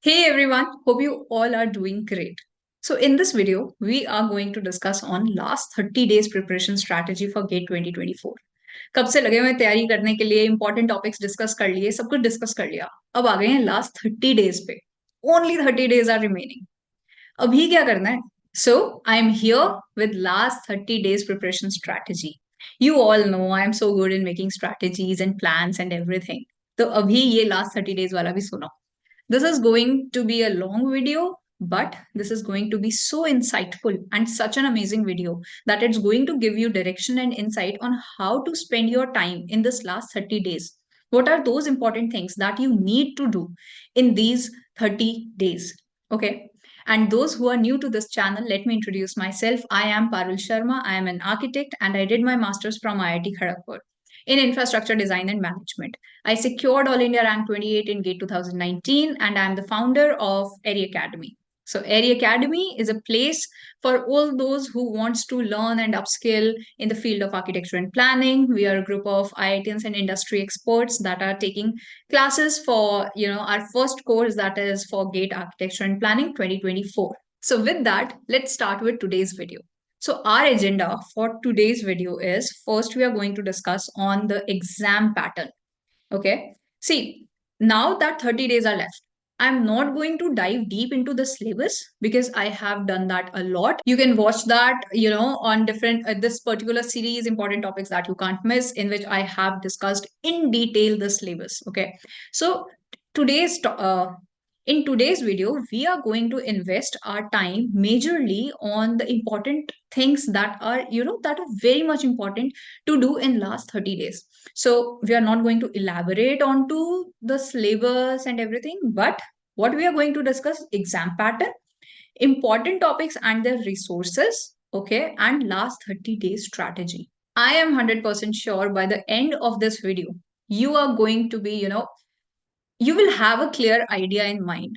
Hey everyone, hope you all are doing great. So in this video, we are going to discuss on last 30 days preparation strategy for GATE 2024. कब से लगे हुए हैं तैयारी करने के लिए इंपॉर्टेंट टॉपिक्स डिस्कस कर लिए सब कुछ डिस्कस कर लिया अब आ गए हैं लास्ट 30 डेज पे ओनली 30 डेज आर रिमेनिंग अभी क्या करना है so I am here with last 30 days preparation strategy you all know I am so good in making strategies and plans and everything तो अभी ये लास्ट 30 डेज वाला भी सुनो. This is going to be a long video, but this is going to be so insightful and such an amazing video that it's going to give you direction and insight on how to spend your time in this last 30 days. What are those important things that you need to do in these 30 days? Okay. And those who are new to this channel, let me introduce myself. I am Parul Sharma. I am an architect and I did my master's from IIT Kharagpur in infrastructure design and management. I secured All India Rank 28 in GATE 2019, and I'm the founder of Airy Academy. So Airy Academy is a place for all those who wants to learn and upskill in the field of architecture and planning. We are a group of IITians and industry experts that are taking classes for, our first course that is for GATE Architecture and Planning 2024. So with that, let's start with today's video. So our agenda for today's video is first we are going to discuss on the exam pattern. Okay. See, now that 30 days are left, I'm not going to dive deep into the syllabus because I have done that a lot. You can watch that, on different, this particular series, important topics that you can't miss, in which I have discussed in detail the syllabus. Okay. So in today's video, we are going to invest our time majorly on the important things that are, that are very much important to do in last 30 days. So we are not going to elaborate onto the syllabus and everything, but what we are going to discuss exam pattern, important topics and their resources, okay, and last 30 days strategy. I am 100% sure by the end of this video, you are going to be, you will have a clear idea in mind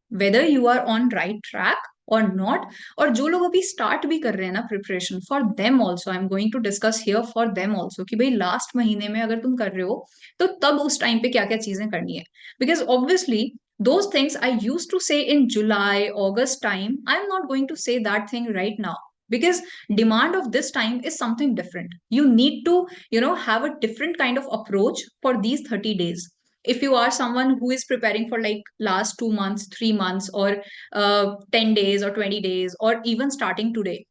whether you are on right track or not. और जो लोग अभी start भी कर रहे हैं ना preparation for them also I am going to discuss here for them also कि भाई लास्ट महीने में अगर तुम कर रहे हो तो तब उस टाइम पे क्या क्या चीजें करनी है because obviously those things I used to say in July, August time, I'm not going to say that thing right now because demand of this time is something different. You need to, have a different kind of approach for these 30 days. If you are someone who is preparing for like last 2 months, 3 months, or 10 days or 20 days, or even starting today,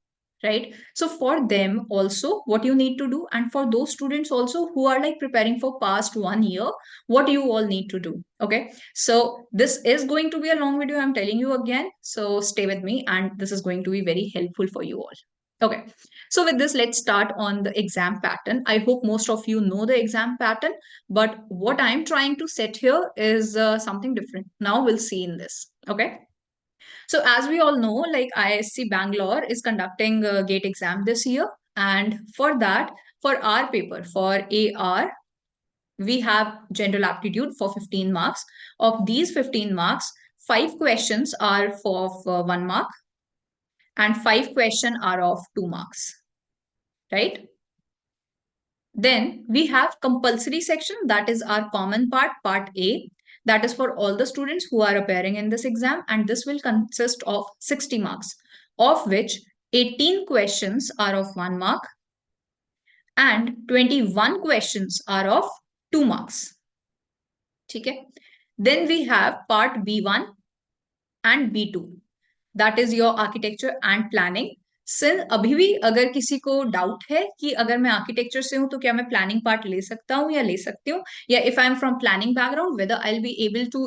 right? So for them also what you need to do, and for those students also who are like preparing for past 1 year, what you all need to do. Okay, so this is going to be a long video, I'm telling you again, so stay with me and this is going to be very helpful for you all. Okay, so with this, let's start on the exam pattern. I hope most of you know the exam pattern, but what I'm trying to set here is something different. Now we'll see in this. Okay. So as we all know, like ISC Bangalore is conducting a GATE exam this year. And for that, for our paper, for AR, we have general aptitude for 15 marks. Of these 15 marks, 5 questions are for 1 mark and 5 questions are of 2 marks, right? Then we have compulsory section, that is our common part, part A, that is for all the students who are appearing in this exam, and this will consist of 60 marks, of which 18 questions are of 1 mark and 21 questions are of 2 marks. Okay. Then we have part B1 and B2, that is your architecture and planning. Sir अभी भी अगर किसी को doubt है कि अगर मैं architecture से हूं तो क्या मैं प्लानिंग पार्ट ले सकता हूँ या ले सकती हूँ, या if I am from planning background whether I will be able to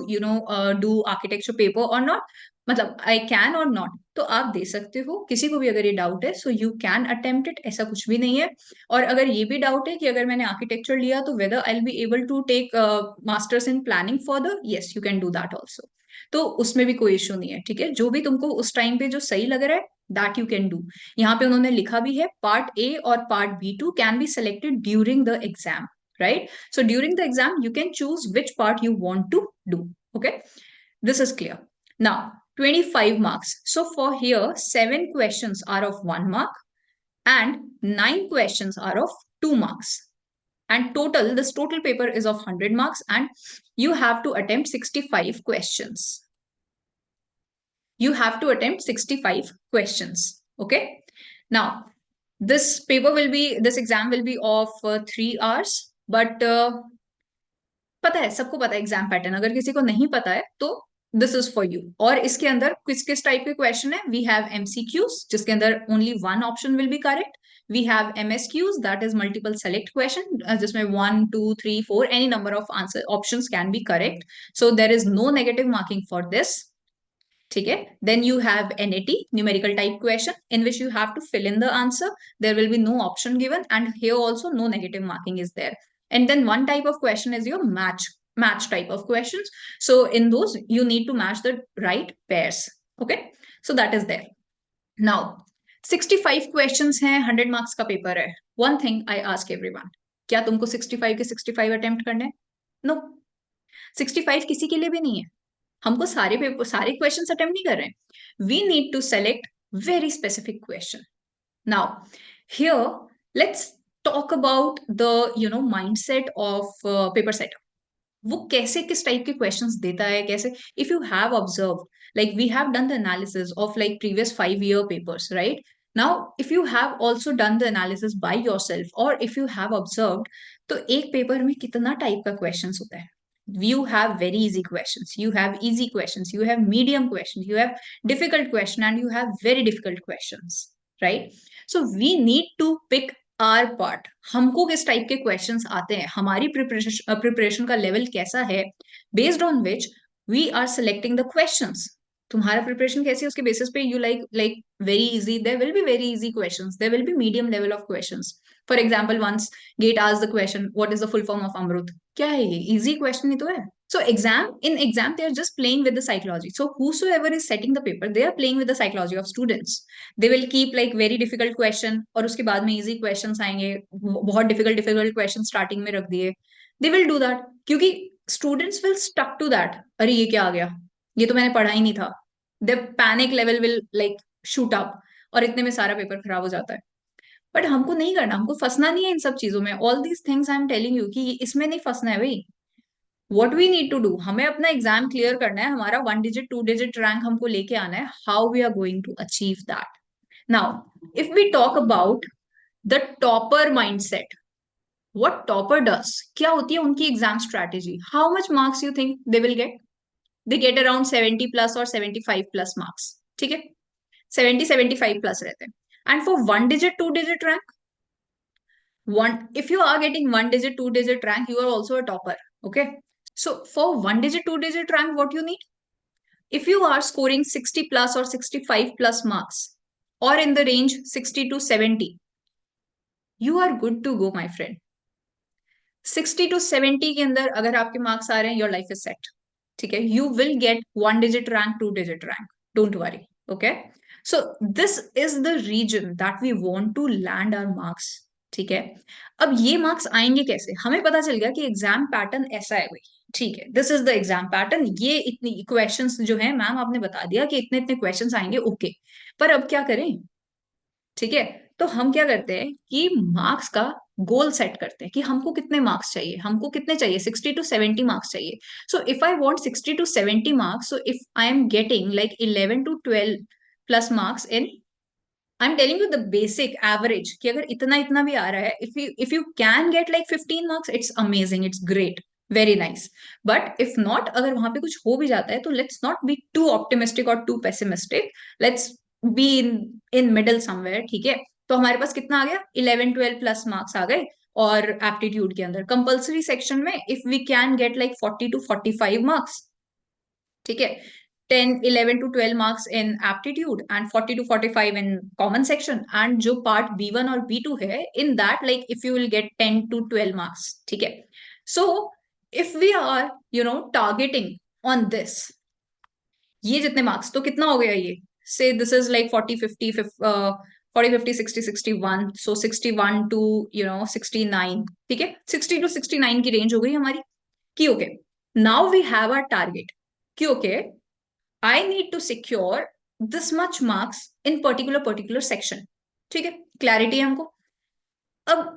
do architecture paper और नॉट, मतलब आई कैन और नॉट, तो आप दे सकते हो. किसी को भी अगर ये डाउट है सो यू कैन अटेम्प्ट इट, ऐसा कुछ भी नहीं है. और अगर ये भी डाउट है कि अगर मैंने आर्किटेक्चर लिया तो whether I will be able to take masters in planning further, yes you can do that also. तो उसमें भी कोई इशू नहीं है. ठीक है, जो भी तुमको उस टाइम पे जो सही लग रहा है दैट यू कैन डू. यहाँ पे उन्होंने लिखा भी है पार्ट ए और part B2 can be selected during the exam, right? So during the exam, you can choose which part you want to do. Okay, this is clear. Now, 25 marks. So for here, 7 questions are of 1 mark and 9 questions are of 2 marks. And total, this total paper is of 100 marks and you have to attempt 65 questions. You have to attempt 65 questions. Okay, now this exam will be of 3 hours, but पता है, सबको पता है exam pattern, अगर किसी को नहीं पता है तो दिस इज फॉर यू। और इसके अंदर किस किस टाइप के क्वेश्चन है, वी हैव एमसीक्यूज जिसके अंदर only one option will be correct, we have MSQs that is multiple select question जिसमें 1 2 3 4 any number of answer options can be correct, so there is no negative marking for this. ठीक है, then you have NAT numerical type question in which you have to fill in the answer, there will be no option given and here also no negative marking is there. And then one type of question is your match type of questions, so in those you need to match the right pairs. Okay, so that is there. Now 65 questions हैं, 100 marks का paper है। one thing I ask everyone, क्या तुमको 65 के 65 attempt करने हैं? No, 65 किसी के लिए भी नहीं है। हमको सारे पेपर सारे क्वेश्चन अटेम्प्ट नहीं कर रहे हैं, we need to select very specific question. Now here let's talk about the mindset of paper setter, वो कैसे किस टाइप के क्वेश्चंस देता है कैसे। If you have observe, like we have done the analysis of like previous 5 year papers, right? Now if you have also done the analysis by yourself और if you have observed, तो एक paper में कितना type का questions होता है। You have very easy questions, you have easy questions, you have medium questions, you have difficult question, and you have very difficult questions, right? So we need to pick our part, हमको किस type के questions आते हैं, हमारी preparation का level कैसा है, based on which we are selecting the questions. तुम्हारा प्रिपरेशन कैसी है उसके बेसिस पे you like very easy, there will be very easy questions, there will be medium level of questions. For example once get asked the question what is the full form of AMRUT, क्या है ये, easy question ही तो है। So in exam they are just playing with the psychology, so whosoever is setting the paper they are playing with the psychology of students, they will keep like very difficult question और उसके बाद में easy questions आएंगे, बहुत difficult question starting में रख दिए, they will do that क्योंकि students will stuck to that, अरे ये क्या आ गया, ये तो मैंने पढ़ा ही नहीं था, the panic level will like shoot up और इतने में सारा पेपर खराब हो जाता है। बट हमको नहीं करना, हमको फंसना नहीं है इन सब चीजों में, all these things I am telling you कि इसमें नहीं फंसना है भाई। What we need to do, हमें अपना एग्जाम क्लियर करना है, हमारा 1 digit 2 digit रैंक हमको लेके आना है, how we are going to achieve that. Now if we talk about the topper mindset, what topper does, क्या होती है उनकी exam strategy, how much marks you think they will get, they get around 70+ और 75+ marks, ठीक है, 70 75+ रहते हैं। And for 1 digit 2 digit rank, one if you are getting 1 digit 2 digit rank you are also a topper, okay? So for 1 digit 2 digit rank what you need, if you are scoring 60+ or 65+ marks or in the range 60 to 70, you are good to go my friend। 60 to 70 के अंदर अगर आपके marks आ रहे हैं, your life is set, ठीक है, you will get 1 digit rank 2 digit rank, don't worry, okay? So this is the reason that we want to land our marks, ठीक है। अब ये मार्क्स आएंगे कैसे, हमें पता चल गया कि एग्जाम पैटर्न ऐसा है भाई, ठीक है, this is the exam pattern, ये इतनी क्वेश्चंस जो है मैम आपने बता दिया कि इतने इतने क्वेश्चंस आएंगे, ओके, पर अब क्या करें, ठीक है। तो हम क्या करते हैं कि मार्क्स का गोल सेट करते हैं कि हमको कितने मार्क्स चाहिए, हमको कितने चाहिए, 60 to 70 मार्क्स चाहिए। So if I want 60 to 70 marks, so if I am getting like 11 to 12+ marks in, I am telling you the basic average कि अगर इतना इतना भी आ रहा है, if you can get like 15 marks, it's amazing, it's great, very nice. But if not, अगर वहां पे कुछ हो भी जाता है तो let's not be to optimistic और to pessimistic, let's be in middle somewhere, ठीक है। तो हमारे पास कितना आ गया, 11 12+ मार्क्स आ गए। और एप्टीट्यूड के अंदर कंपल्सरी सेक्शन में if we can get like 40 to 45 marks, ठीक है, 10 11 to 12 marks in aptitude and 40 to 45 in common section, and जो पार्ट B1 और B2 है in that like if you will get 10 to 12 marks, ठीक है। So if we are targeting on this, ये जितने marks, तो कितना हो गया ये, say this is like 40 50 60 61, so 61 to 69, ठीक है, 60 to 69 की रेंज हो गई हमारी कि okay, now we have our target कि okay I need to secure this much marks in particular section, ठीक है, क्लैरिटी है हमको। अब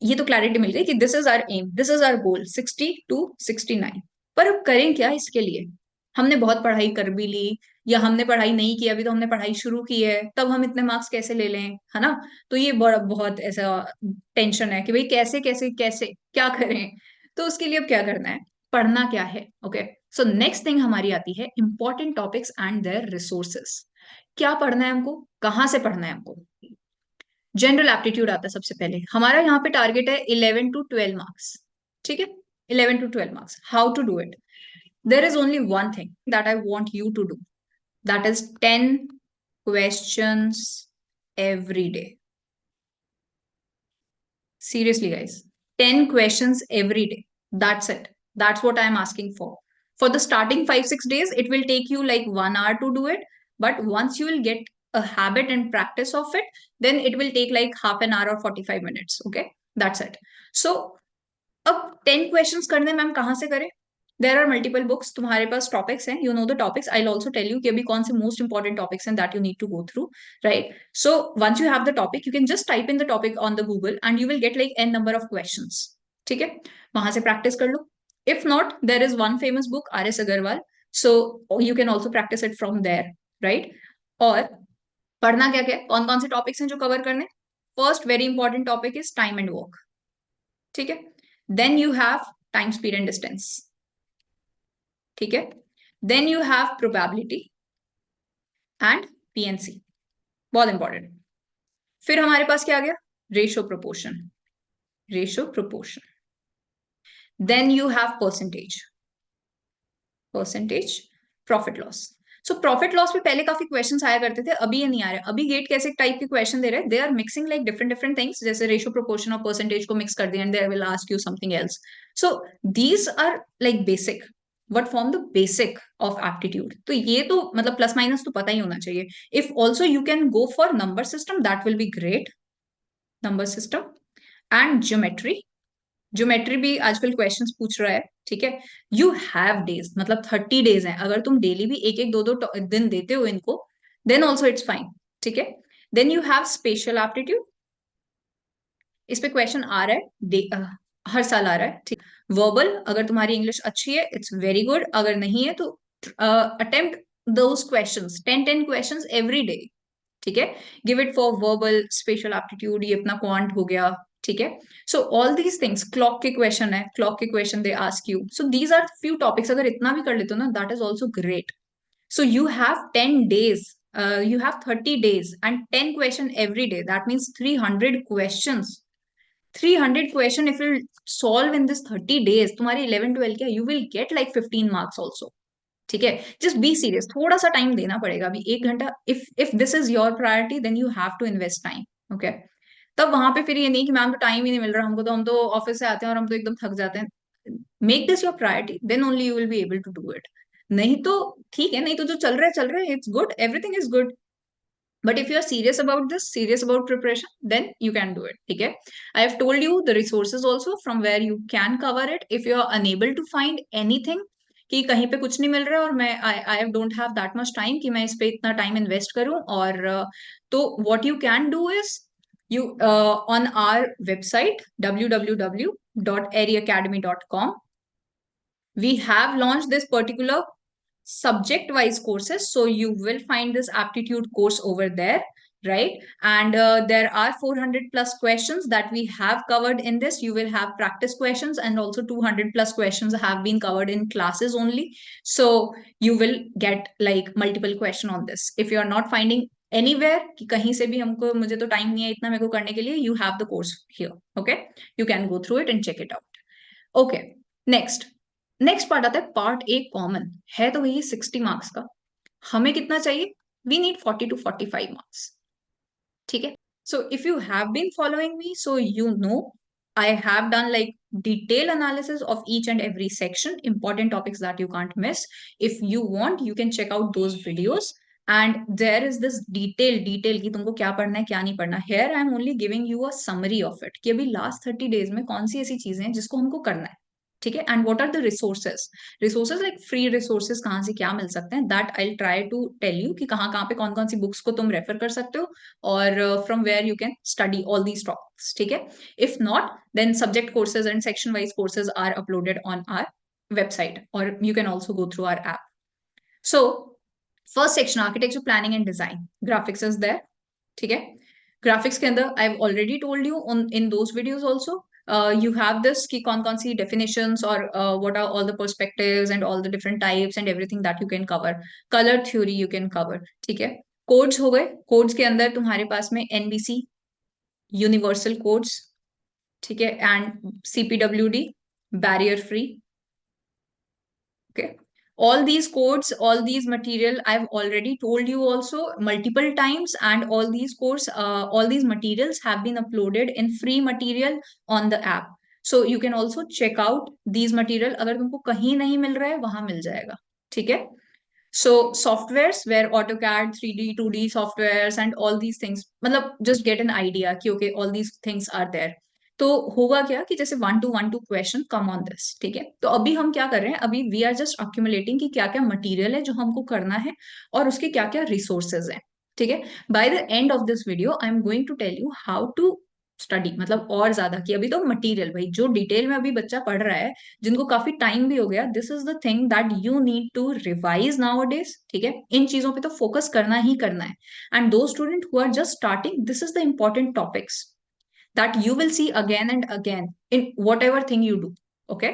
ये तो क्लैरिटी मिल गई कि this is our aim, this is our goal 60 to 69, पर अब करें क्या इसके लिए, हमने बहुत पढ़ाई कर भी ली या हमने पढ़ाई नहीं की, अभी तो हमने पढ़ाई शुरू की है, तब हम इतने मार्क्स कैसे ले लें, है ना। तो ये बड़ा बहुत ऐसा टेंशन है कि भाई कैसे कैसे कैसे क्या करें। तो उसके लिए अब क्या करना है, पढ़ना क्या है। ओके, सो नेक्स्ट थिंग हमारी आती है important topics and their resources. क्या पढ़ना है हमको, कहाँ से पढ़ना है हमको। जनरल एप्टीट्यूड आता है सबसे पहले, हमारा यहाँ पे टारगेट है 11 to 12 मार्क्स। ठीक है, 11 to 12 marks. How to do it, there is only one thing that I want you to do. That is 10 questions every day. Seriously, guys. 10 questions every day. That's it. That's what I'm asking for. For the starting 5, 6 days, it will take you like 1 hour to do it. But once you will get a habit and practice of it, then it will take like half an hour or 45 minutes. Okay. That's it. So अब 10 questions करने में हम कहाँ से करें। There are multiple books, तुम्हारे पास topics हैं, you know the topics. I also tell you कि अभी कौन से मोस्ट इंपॉर्टेंट टॉपिक्स हैं that you need to go through, right. So once you have the topic, you can just type in the topic on the Google and you will get like an number of questions. ठीक है, वहां से practice कर लो। If not, there is one famous book RS Agarwal, so you can also practise it from there, right. और पढ़ना क्या क्या, कौन कौन से टॉपिक्स हैं जो कवर करने। First very important topic is time and work. ठीक है, then you have time, speed and distance. ठीक है, then you have probability and PNC, बहुत इंपॉर्टेंट। फिर हमारे पास क्या आ गया, ratio proportion, ratio proportion. Then you have percentage, percentage, profit loss. So profit loss में पहले काफी क्वेश्चंस आया करते थे, अभी ये नहीं आ रहे। अभी गेट कैसे टाइप के क्वेश्चन दे रहे हैं, they are mixing like different different things, जैसे रेशियो प्रोपोर्शन और परसेंटेज को मिक्स कर दिया and they will ask you something else. So these are like basic, what form the basic of aptitude. तो ये तो मतलब प्लस माइनस तो पता ही होना चाहिए। If also you can go for number system, that will be great. Number system and geometry, geometry भी आजकल क्वेश्चंस पूछ रहा है। ठीक है, यू हैव डेज, मतलब 30 डेज हैं, अगर तुम डेली भी एक एक दो दो दिन देते हो इनको, देन ऑल्सो इट्स फाइन। ठीक है, then you have special aptitude, इस पे क्वेश्चन आ रहा है हर साल आ रहा है। ठीक, वर्बल, अगर तुम्हारी इंग्लिश अच्छी है इट्स वेरी गुड, अगर नहीं है तो attempt those questions, 10 questions every day. ठीक है, give it for verbal, special aptitude, ये अपना क्वांट हो गया। ठीक है, so all these things, clock के क्वेश्चन है, क्लॉक के question they ask you, so these are few topics, अगर इतना भी कर लेते हो ना, that is also great. So you have 10 days, you have 30 days and 10 question every day, that means 300 questions, 300 question if you solve in this 30 days, तुम्हारी 11 12 क्या, you will get like 15 marks also। ठीक है, just be serious, थोड़ा सा time देना पड़ेगा, अभी 1 घंटा, if this is your priority then you have to invest time. Okay, तब वहां पे फिर ये नहीं कि मैम तो टाइम ही नहीं मिल रहा हमको, तो हम तो ऑफिस से आते हैं और हम तो एकदम थक जाते हैं। Make this your priority, then only you will be able to do it. नहीं तो ठीक है, नहीं तो जो चल रहा है चल रहा है, it's good, everything is good. But if you are serious about this, serious about preparation, then you can do it. Okay, I have told you the resources also from where you can cover it. If you are unable to find anything, कि कहीं पे कुछ नहीं मिल रहा है और मैं I don't have that much time कि मैं इस पे इतना टाइम इन्वेस्ट करूं, और तो what you can do is, you on our website www.airyacademy.com, we have launched this particular subject wise courses, so you will find this aptitude course over there, right. And there are 400 plus questions that we have covered in this. You will have practice questions, and also 200 plus questions have been covered in classes only, so you will get like multiple question on this. If you are not finding anywhere कि कहीं से भी हमको, मुझे तो time नहीं है इतना मेरे को करने के लिए, you have the course here. Okay, you can go through it and check it out. Okay, next, next part आता है पार्ट ए कॉमन, है तो वही 60 मार्क्स का। हमें कितना चाहिए, वी नीड 40 to 45 मार्क्स। ठीक है, so if you have been following me, so you know I have done like detailed analysis of each and every section, important topics that you can't miss. If you want, you can check out those videos, and there is this detail कि तुमको क्या पढ़ना है क्या नहीं पढ़ना। Here I am only giving you a summary of it कि अभी last 30 days में कौन सी ऐसी चीजें हैं जिसको हमको करना है। ठीक है, and what are the resources, resources like free resources कहाँ से क्या मिल सकते हैं, that I try to tell you कि कहाँ कहाँ पे कौन कौन सी बुक्स को तुम रेफर कर सकते हो, और from where you can study all these topics. ठीक है, if not then subject courses and section wise courses are uploaded on our website, or you can also go through our app. So first section architecture planning and design, graphics is there, ठीक है। Graphics के अंदर I have already told you in those videos also, you have this कि कौन कौन सी definitions और what are all the perspectives and all the different types and everything that you can cover, colour theory you can cover, ठीक है। Codes हो गए, codes के अंदर तुम्हारे पास में एनबीसी, यूनिवर्सल कोड्स, ठीक है, and CPWD, barrier free, okay. All these codes, all these material I've already told you also multiple times, and all these course, all these materials have been uploaded in free material on the app, so you can also check out these material, अगर तुमको कहीं नहीं मिल रहा है वहां मिल जाएगा, ठीक है। So softwares where AutoCAD, 3D, 2D softwares and all these things, मतलब just get an idea कि okay all these things are there। तो होगा क्या कि जैसे 1 to 1 2 question come on this, ठीक है। तो अभी हम क्या कर रहे हैं, अभी वी आर जस्ट अक्यूमुलेटिंग कि क्या क्या मटेरियल है जो हमको करना है और उसके क्या क्या रिसोर्सेज हैं, ठीक है। By the end of this video I am going to tell you how to study, मतलब और ज्यादा कि अभी तो मटेरियल भाई जो डिटेल में अभी बच्चा पढ़ रहा है, जिनको काफी टाइम भी हो गया, this is the thing that you need to revise nowadays, ठीक है। इन चीजों पे तो फोकस करना ही करना है, and those student who are just starting, this is the important topics that you will see again and again in whatever thing you do, okay।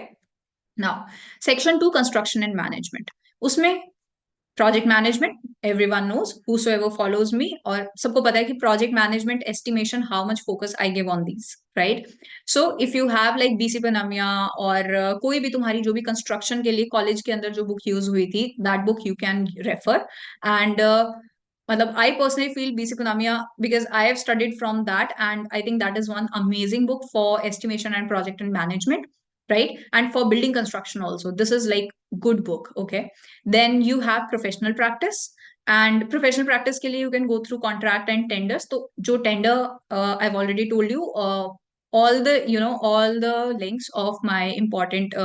Now section 2 construction and management, उसमें project management, everyone knows whosoever follows me, और सबको पता है कि project management estimation how much focus I give on these, right. So if you have like BC Punmia और कोई भी तुम्हारी जो भी कंस्ट्रक्शन के लिए कॉलेज के अंदर जो बुक यूज हुई थी, that book you can refer, and मतलब I personally feel BC Punmia because I have studied from that, and I think that is one amazing book for estimation and project and management, right, and for building construction also this is like good book, okay। then you have professional practice, and professional practice के लिए you can go through contract and tenders, तो जो tender I've already told you, all the all the links of my important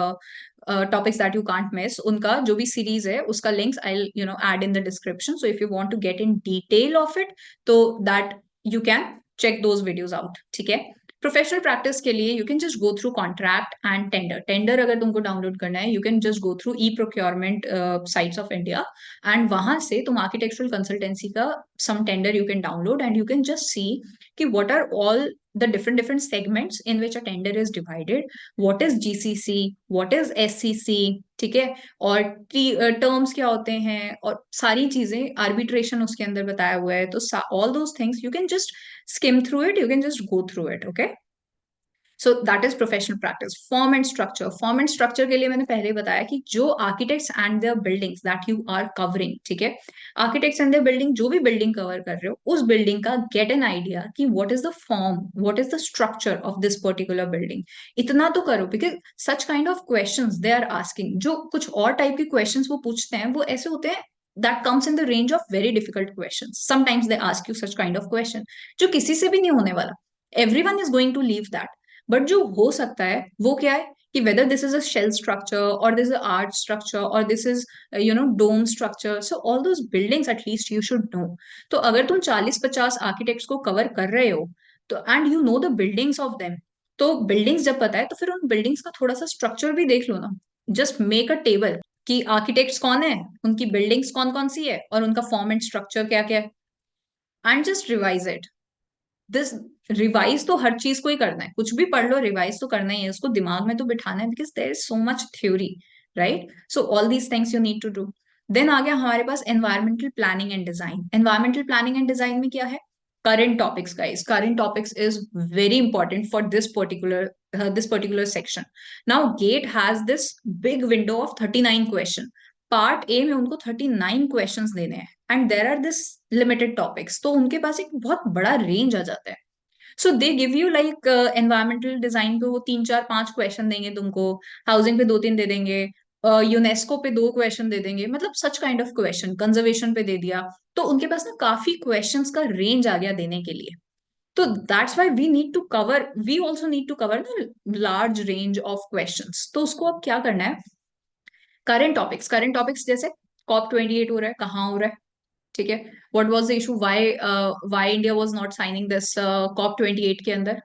topics that you can't miss, उनका जो भी series है उसका links I'll add in the description, so if you want to get in detail of it, तो that you can check those videos out, ठीक है। Professional practice के लिए you can just go through contract and tender, tender अगर तुमको download करना है you can just go through e procurement sites of India, and वहां से तुम आर्किटेक्चरल कंसल्टेंसी का some tender you can download, and you can just see कि what are all the different segments in which a tender is divided, what is GCC, what is SCC, ठीक है, और terms क्या होते हैं और सारी चीजें, आर्बिट्रेशन उसके अंदर बताया हुआ है, तो all those things you can just skim through it, you can just go through it, okay। So that is professional practice. Form and structure, form and structure के लिए मैंने पहले बताया कि जो architects and their buildings that you are covering, ठीक है, architects and there building, जो भी बिल्डिंग कवर कर रहे हो उस बिल्डिंग का गेट एन आइडिया कि what is the form, what is the structure of this particular building, इतना तो करो, because such kind of questions they are asking, जो कुछ और टाइप के क्वेश्चंस वो पूछते हैं वो ऐसे होते हैं that comes in the range of very difficult questions, sometimes they ask you such kind of question जो किसी से भी नहीं होने वाला, everyone is going to leave that, but जो हो सकता है वो क्या है कि whether this is a shell structure और दिस इज आर्च स्ट्रक्चर और this is dome structure, so all those buildings at least you should know. तो अगर तुम 40-50 आर्किटेक्ट्स को कवर कर रहे हो तो and you know the buildings of them, तो बिल्डिंग्स जब पता है तो फिर उन बिल्डिंग्स का थोड़ा सा स्ट्रक्चर भी देख लो ना, जस्ट मेक अ टेबल कि आर्किटेक्ट्स कौन है, उनकी बिल्डिंग्स कौन कौन सी है और उनका फॉर्म एंड स्ट्रक्चर क्या क्या है, and just revise it. This revise तो हर चीज को ही करना है, कुछ भी पढ़ लो रिवाइज तो करना ही है, उसको दिमाग में तो बिठाना है, because there is so much theory, right. So all these things you need to do. Then आ गया हमारे पास environmental planning and design. Environmental planning and design में क्या है, current topics guys, current topics is very important for this particular section। now gate has this big window of 39 question, part A में उनको 39 questions देने हैं, and there are this limited topics, तो उनके पास एक बहुत बड़ा रेंज आ जाता है। So they give you like environmental design पे वो 3 4 5 क्वेश्चन देंगे तुमको, हाउसिंग पे 2 3 दे देंगे, यूनेस्को पे 2 क्वेश्चन दे देंगे, मतलब सच काइंड ऑफ क्वेश्चन, कंजर्वेशन पे दे दिया, तो उनके पास ना काफी क्वेश्चंस का रेंज आ गया देने के लिए। तो that's why we also need to cover ना लार्ज रेंज ऑफ क्वेश्चंस। तो उसको अब क्या करना है, करंट टॉपिक्स जैसे COP 28 हो रहा है, कहाँ हो रहा है, ठीक है, what was the issue, why India was not signing this COP 28 के अंदर,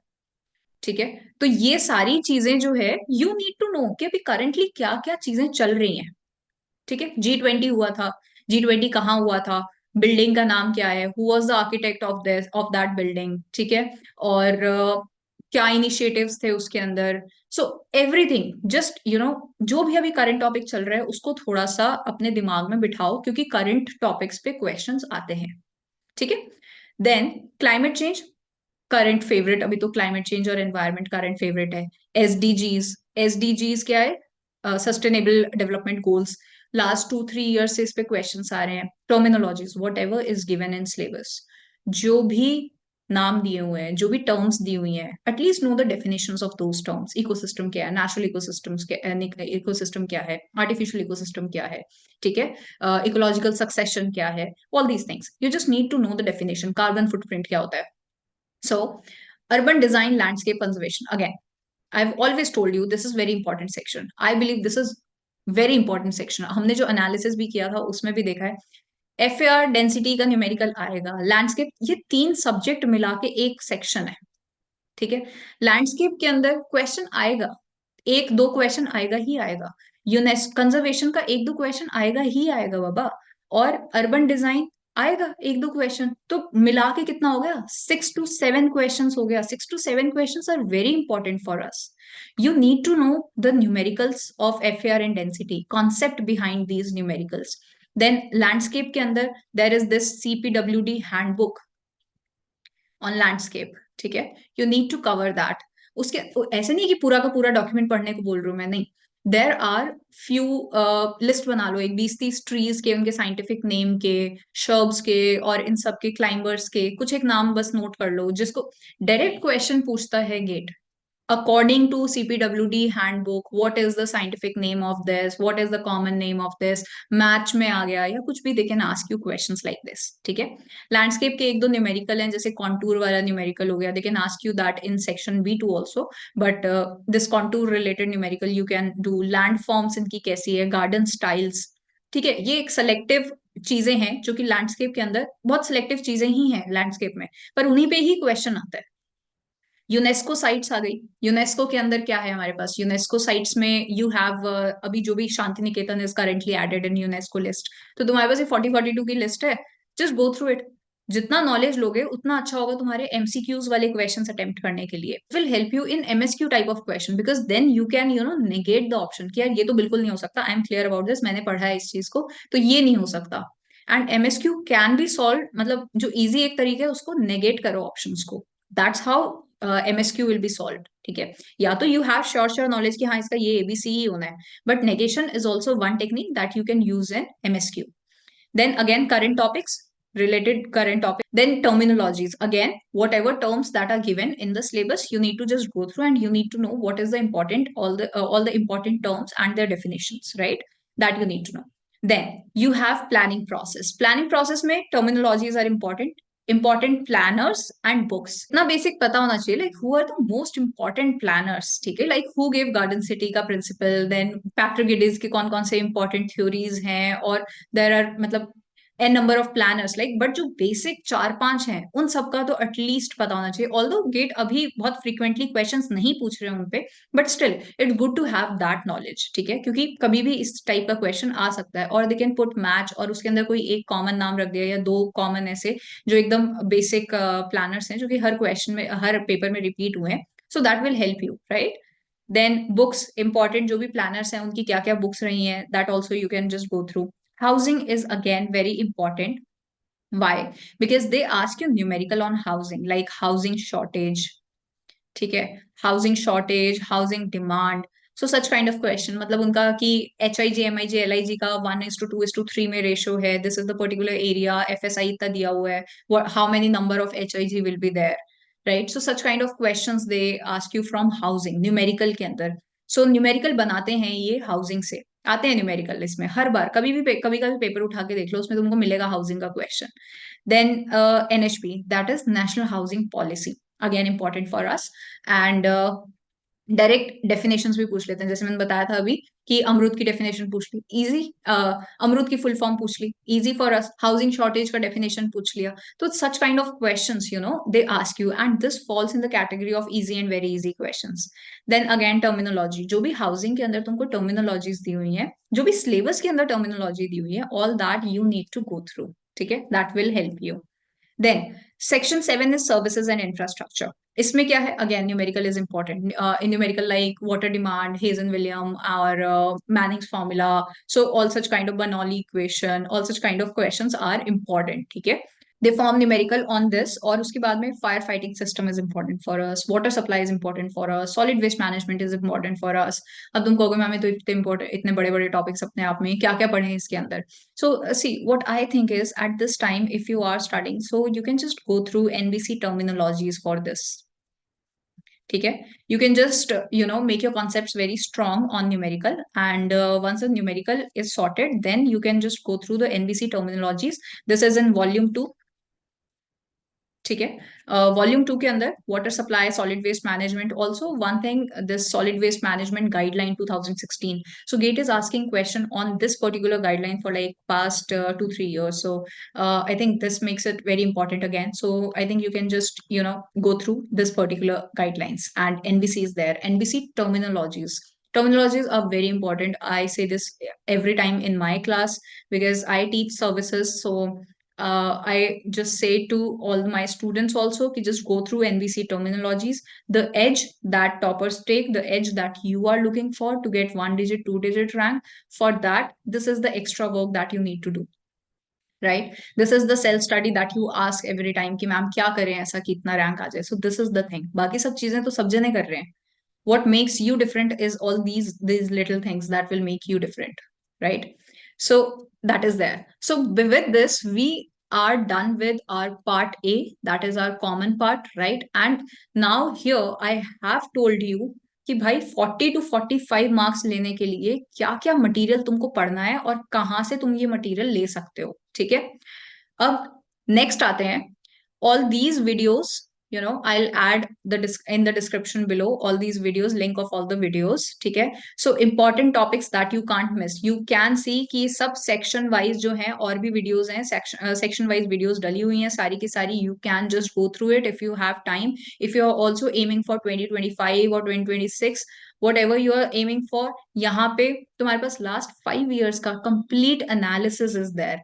ठीक है। तो ये सारी चीजें जो है यू नीड टू नो कि अभी करंटली क्या क्या चीजें चल रही हैं, ठीक है, G20 हुआ था, G20 कहाँ हुआ था, बिल्डिंग का नाम क्या है, who was the architect of this of that building, ठीक है, और क्या इनिशिएटिव्स थे उसके अंदर। सो एवरीथिंग, जस्ट जो भी अभी करंट टॉपिक चल रहा है उसको थोड़ा सा अपने दिमाग में बिठाओ, क्योंकि करंट टॉपिक्स पे क्वेश्चंस आते हैं, ठीक है। Then climate change, current favourite, अभी तो क्लाइमेट चेंज और एनवायरनमेंट करंट फेवरेट है। एसडीजीज, एसडीजीज क्या है, sustainable development goals, last 2-3 year से इस पे क्वेश्चंस आ रहे हैं। Terminologies, whatever is given in syllabus, जो भी नाम दिए हुए हैं, जो भी टर्म्स दी हुई हैं, at least know the definitions of those terms. Ecosystem क्या है, नेचुरल इकोसिस्टम्स क्या, इकोसिस्टम क्या है, आर्टिफिशियल इकोसिस्टम क्या है, ठीक है, इकोलॉजिकल सक्सेशन क्या है, all these things you just need to know the definition. Carbon footprint क्या होता है। So, urban design, landscape conservation. Again, I've always told you this is very important section. I believe this is very important section. हमने जो analysis भी किया था उसमें भी देखा है, FAR डेंसिटी का न्यूमेरिकल आएगा, लैंडस्केप, ये 3 सब्जेक्ट मिला के एक सेक्शन है, ठीक है। लैंडस्केप के अंदर क्वेश्चन आएगा, एक दो क्वेश्चन आएगा ही आएगा। यूनेस कंजर्वेशन का एक दो क्वेश्चन आएगा ही आएगा बाबा। और अर्बन डिजाइन आएगा एक दो क्वेश्चन, तो मिला के कितना हो गया, 6 to 7 क्वेश्चन हो गया। 6 to 7 question are very important for us. You need to know the numericals of FAR and density, concept behind these numericals. Then landscape के अंदर there is this CPWD handbook on landscape, ठीक है, you need to cover that. उसके ऐसे नहीं कि पूरा का पूरा डॉक्यूमेंट पढ़ने को बोल रही हूँ मैं, नहीं। देर आर फ्यू, लिस्ट बना लो एक 20-30 ट्रीज के, उनके साइंटिफिक नेम के, शर्ब्स के, और इन सब के क्लाइंबर्स के कुछ एक नाम बस नोट कर लो, जिसको डायरेक्ट क्वेश्चन पूछता है gate. According to CPWD handbook, what is the scientific name of this? What is the common name of this? Match में आ गया या कुछ भी, they can ask you questions like this, ठीक है। लैंडस्केप के एक दो न्यूमेरिकल हैं, जैसे कॉन्टूर वाला न्यूमेरिकल हो गया, they can ask you that in section B2 also, but this contour related numerical you can do। Land forms इनकी कैसी है, गार्डन स्टाइल्स, ठीक है, ये एक सेलेक्टिव चीजें हैं जो कि लैंडस्केप के अंदर बहुत सिलेक्टिव चीजें ही हैं लैंडस्केप में, पर उन्हीं पे ही क्वेश्चन आता है। यूनेस्को साइट्स आ गई, यूनेस्को के अंदर क्या है हमारे पास, यूनेस्को साइट्स में यू हैव अभी जो भी Shanti Niketan is currently added in UNESCO list, तो तुम्हारे पास ये 40-42 की लिस्ट है। जस्ट गो थ्रू इट, जितना नॉलेज लोगे उतना अच्छा होगा तुम्हारे MCQs वाले क्वेश्चन अटेम्प्ट करने के लिए। Will help you in MSQ type of question, because then you can negate the option कि यार ये तो बिल्कुल नहीं हो सकता, I am clear about this, मैंने पढ़ा है इस चीज को, तो ये नहीं हो सकता। And MSQ can be solve, मतलब जो इजी एक तरीका है उसको नेगेट करो ऑप्शंस को, that's how MSQ will be solve, ठीक है। या तो you have sure sure knowledge कि हाँ इसका ये ABC ही होना है, but negation is also one technique that you can use in MSQ। Then again, current topics, related current topic. Then terminologies. Again, whatever terms that are given in the syllabus, you need to just go through and you need to know what is the important, all the important terms and their definitions, right? That you need to know. Then you have planning process. Planning process में terminologies are important. Important planners and books. ना basic पता होना चाहिए, like who are the most important planners, ठीक है, like who gave Garden City का principle, then Patrick Geddes के कौन कौन से important theories हैं, और देर आर मतलब an number of planners, like, but जो बेसिक 4-5 हैं उन सबका तो एटलीस्ट पता होना चाहिए। ऑल्दो गेट अभी बहुत फ्रीक्वेंटली क्वेश्चंस नहीं पूछ रहे हैं उनपे, but still it's good to have that knowledge, ठीक है, क्योंकि कभी भी इस टाइप का क्वेश्चन आ सकता है। और दे कैन पुट मैच और उसके अंदर कोई एक कॉमन नाम रख दिया या दो कॉमन ऐसे जो एकदम बेसिक प्लानर्स हैं जो कि हर क्वेश्चन में हर पेपर में रिपीट हुए हैं, so that will help you, right. Then books important, जो भी प्लानर्स हैं उनकी क्या क्या बुक्स रही हैं, that also you can just go through. Housing is again very important. Why? Because they ask you numerical on housing, like housing shortage, ठीक है, housing shortage, housing demand. So such kind of question, मतलब उनका कि HIG, MIG, LIG का 1:2:3 में ratio है, this is the particular area, FSI इतना दिया हुआ है, how many number of HIG will be there, right? So such kind of questions they ask you from housing, numerical के अंदर। So numerical बनाते हैं ये housing से, आते हैं न्यूमेरिकल इसमें हर बार, कभी भी कभी कभी पेपर उठा के देख लो, उसमें तुमको मिलेगा हाउसिंग का question. Then NHP, that is national housing policy, again important for us. And direct definitions भी पूछ लेते हैं, जैसे मैंने बताया था अभी कि अमरूद की डेफिनेशन पूछ ली, इजी। अमरूद की फुल फॉर्म पूछ ली, easy for us. Housing shortage का डेफिनेशन पूछ लिया। तो such kind of questions they ask you, and this falls in the category of easy and very easy questions. Then again terminology, जो भी हाउसिंग के अंदर तुमको टर्मिनोलॉजीज दी हुई है, जो भी सिलेबस के अंदर टर्मिनोलॉजी दी हुई है, all that you need to go through. ठीक है, that will help you. Then section 7 is services and infrastructure. इसमें क्या है, again numerical is important. In numerical like water demand, Hazen William और Manning's formula, so all such kind of Bernoulli equation, all such kind of questions are important. ठीक है, they form numerical on this. और उसके बाद में fire fighting system is important for us, water supply is important for us, solid waste management is important for us. अब तुम कहोगे ma'am ये तो इतने इंपॉर्टेंट, इतने बड़े बड़े टॉपिक्स अपने आप में, क्या क्या पढ़े हैं इसके अंदर? So, see, what I think is at this time, if you are studying, so you can just go through NBC terminologies for this. ठीक है, you can just make your concepts very strong on numerical, and once the numerical is sorted, then you can just go through the NBC terminologies. This is in volume 2। ठीक है, volume 2 के अंदर water supply, solid waste management, also one thing, this solid waste management guideline 2016। So GATE is asking question on this particular guideline for like past 2-3 years। So I think this makes it very important again. So I think you can just go through this particular guidelines, and NBC is there, NBC terminologies. Terminologies are very important. I say this every time in my class because I teach services. So I just say to all my students also ki just go through NBC terminologies. The edge that toppers take, the edge that you are looking for to get 1 digit, 2 digit rank, for that, this is the extra work that you need to do. Right? This is the self study that you ask every time कि ma'am क्या करें ऐसा कि इतना rank आ जाए. So this is the thing. बाकी सब चीजें तो सब जने कर रहे हैं. What makes you different is all these little things that will make you different, right? So that is there. So with this we are done with our part A, that is our common part, right? And now here I have told you कि भाई 40 to 45 marks लेने के लिए क्या क्या material तुमको पढ़ना है और कहाँ से तुम ये मटेरियल ले सकते हो। ठीक है, अब नेक्स्ट आते हैं, all these videos, I'll add in the description below all these videos, link of all the videos। ठीक है, so important topics that you can't miss, you can see कि सब section wise जो है और भी videos हैं, section wise videos डली हुई हैं सारी की सारी। You can just go through it if you have time, if you are also aiming for 2025 or 2026, whatever you are aiming for, यहाँ पे तुम्हारे पास last 5 years का complete analysis is there।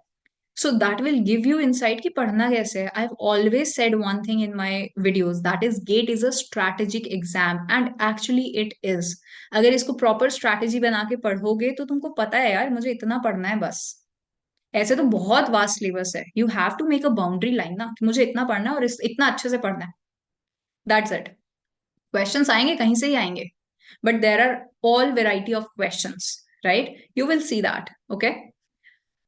So that will give you insight कि पढ़ना कैसे है। I've always said one thing in my videos, that is GATE is a strategic exam, and actually it is। अगर इसको proper strategy बना के पढ़ोगे तो तुमको पता है यार मुझे इतना पढ़ना है बस। ऐसे तो बहुत वास्ट सिलेबस है, you have to make a boundary line ना कि मुझे इतना पढ़ना है और इतना अच्छे से पढ़ना है। That's it. क्वेश्चंस आएंगे कहीं से ही आएंगे, but there are all variety of questions, right? You will see that. Okay,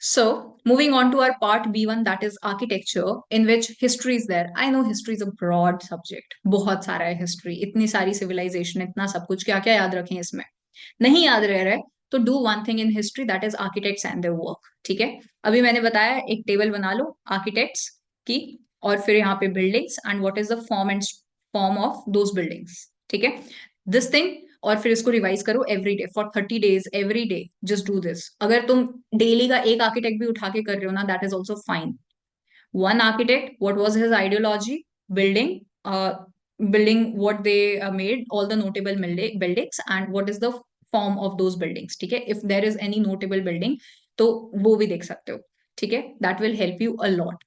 so, moving on to our part B1, that is architecture, in which history is there. I know history is a broad subject. बहुत सारा है history, इतनी सारी civilization, इतना सब कुछ, क्या क्या याद रखें इसमें? नहीं याद रह रहे तो do one thing in history, that is architects and their work। ठीक है, अभी मैंने बताया एक टेबल बना लो architects की, और फिर यहाँ पे buildings and what is the form of those buildings। ठीक है, this thing, और फिर इसको रिवाइज करो every day for 30 days, every day just do this. अगर तुम डेली का एक आर्किटेक्ट भी उठा के कर रहे हो ना, that is also fine. One architect, what was his ideology, building, building what they made, all the notable buildings and what is the form of those buildings। ठीक है, if there is any notable building तो वो भी देख सकते हो। ठीक है, that will help you a lot।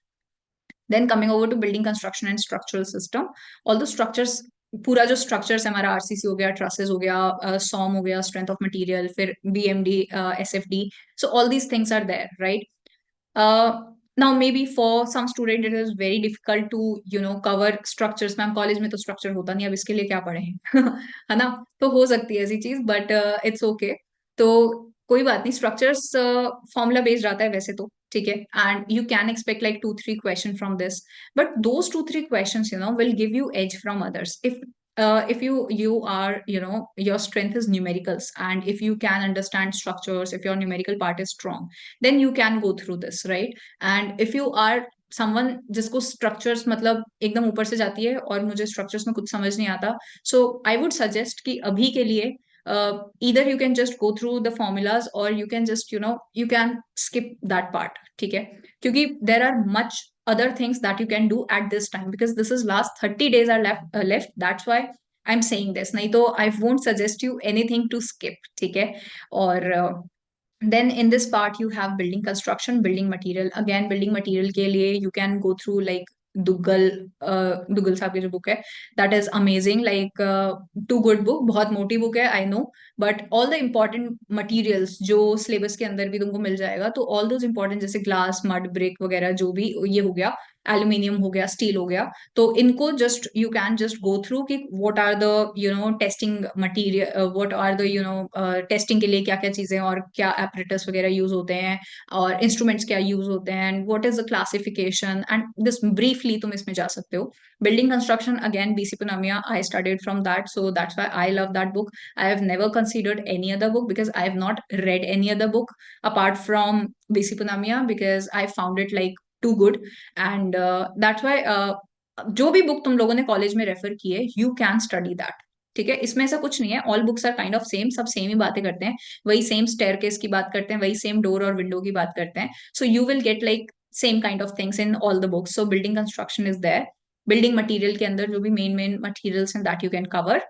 Then coming over to building construction and structural system, all the structures, पूरा जो स्ट्रक्चर्स है हमारा, आरसीसी हो गया, ट्रसेस हो गया, सॉम हो गया, स्ट्रेंथ ऑफ मटेरियल, फिर BMD, SFD, so all these things are there, right? now maybe for some student it is very difficult to cover structures। Ma'am college में तो स्ट्रक्चर होता नहीं, अब इसके लिए क्या पढ़े है ना, तो हो सकती है ऐसी चीज, बट इट्स ओके। तो कोई बात नहीं, स्ट्रक्चर्स फॉर्मूला बेस्ड रहता है वैसे तो। ठीक है, and you can expect like 2-3 question from this, but those 2-3 questions will give you edge from others if you are your strength is numericals, and if you can understand structures, if your numerical part is strong, then you can go through this, right? And if you are someone जिसको structures मतलब एकदम ऊपर से जाती है और मुझे structures में कुछ समझ नहीं आता, सो आई वुड सजेस्ट कि अभी के लिए either you can just go through the formulas or you can just you can skip that part. ठीक है, क्योंकि there are much other things that you can do at this time, because this is last 30 days are left, that's why I'm saying this. नहीं तो I won't suggest you anything to skip. ठीक है, और then in this part you have building construction, building material. Again, building material के लिए you can go through like Duggal साहब की जो बुक है, that is amazing, like too good book. बहुत मोटी बुक है, I know, but all the important materials जो सिलेबस के अंदर भी तुमको मिल जाएगा, तो all those important जैसे ग्लास, मड, ब्रिक वगैरह जो भी ये हो गया, एल्यूमिनियम हो गया, स्टील हो गया, तो इनको just you can just go through कि what are the testing material, what are the testing के लिए क्या क्या चीजें और क्या एपरेटस वगैरह यूज होते हैं और इंस्ट्रूमेंट्स क्या यूज होते हैं and what is the classification, and this briefly तुम इसमें जा सकते हो. Building construction, again, BC Panamia, I studied from that, so that's why I love that book. I have never considered any other book because I have not read any other book apart from BC Panamia, because I found it like too good. And that's why जो भी book तुम लोगों ने college में refer की है, you can study that. ठीक है, इसमें ऐसा कुछ नहीं है, all books are kind of same, सब सेम ही बातें करते हैं, वही सेम स्टेयरकेस की बात करते हैं, वही सेम डोर और विंडो की बात करते हैं. So you will get like same kind of things in all the books. So building construction is there. Building material के अंदर जो भी मेन मटेरियल्स हैं that you can cover.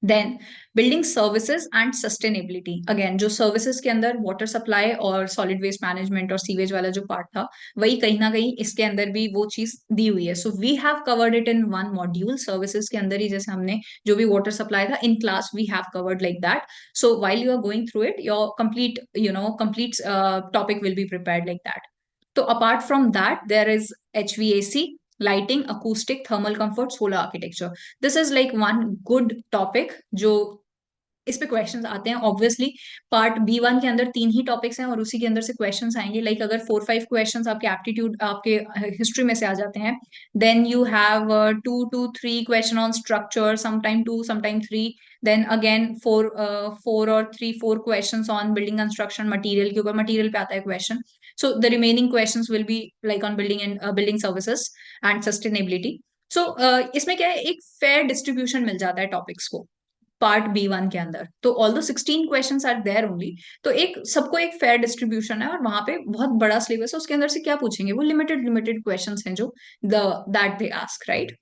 Then building services and sustainability. Again, जो services के अंदर water supply और solid waste management और सीवेज वाला जो पार्ट था, वही कहीं ना कहीं इसके अंदर भी वो चीज दी हुई है. So we have covered it in one module. Services के अंदर ही जैसे हमने जो भी वाटर सप्लाई था in class we have covered like that. So while you are going through it, your complete topic will be prepared like that. तो apart from that there is HVAC, lighting, acoustic, thermal comfort, solar architecture. This is like one good topic जो इस पे questions आते हैं. Obviously part B1 के अंदर 3 ही topics हैं और उसी के अंदर से क्वेश्चंस आएंगे. लाइक अगर 4-5 क्वेश्चंस आपके एप्टीट्यूड, आपके हिस्ट्री में से आ जाते हैं, then you have 2 to 3 question on structure, sometime 2, sometime 3. Then again 4 questions on building construction, material के ऊपर, मटेरियल पे आता है question. So the remaining questions will be like on building and building services and sustainability. So इसमें क्या है, एक fair distribution मिल जाता है टॉपिक्स को पार्ट B1 के अंदर. तो ऑल दो 16 क्वेश्चंस आर देयर ओनली, तो एक सबको एक फेयर डिस्ट्रीब्यूशन है और वहां पे बहुत बड़ा सिलेबस है. उसके अंदर से क्या पूछेंगे, वो लिमिटेड क्वेश्चंस हैं जो that they ask, right.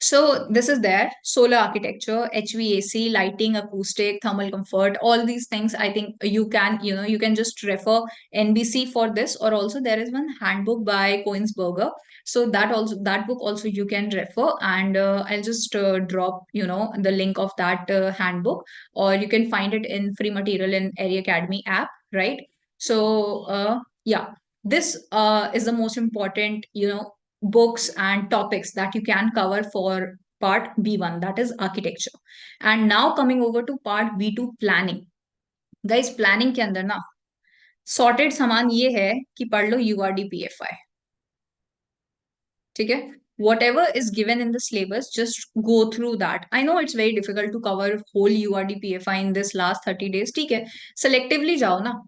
So this is there: solar architecture, HVAC, lighting, acoustic, thermal comfort, all these things. I think you can just refer NBC for this, or also there is one handbook by Koensberger. So that book also you can refer, and I'll just drop the link of that handbook, or you can find it in free material in Area Academy app, right? So yeah, this is the most important books and topics that you can cover for part B1, that is architecture. And now coming over to part B2, planning. Guys, planning के अंदर ना sorted सामान ये है कि पढ़ लो URDPFI. ठीक है, whatever is given in the syllabus, just go through that. I know it's very difficult to cover whole URDPFI in this last 30 days. ठीक है, selectively जाओ ना,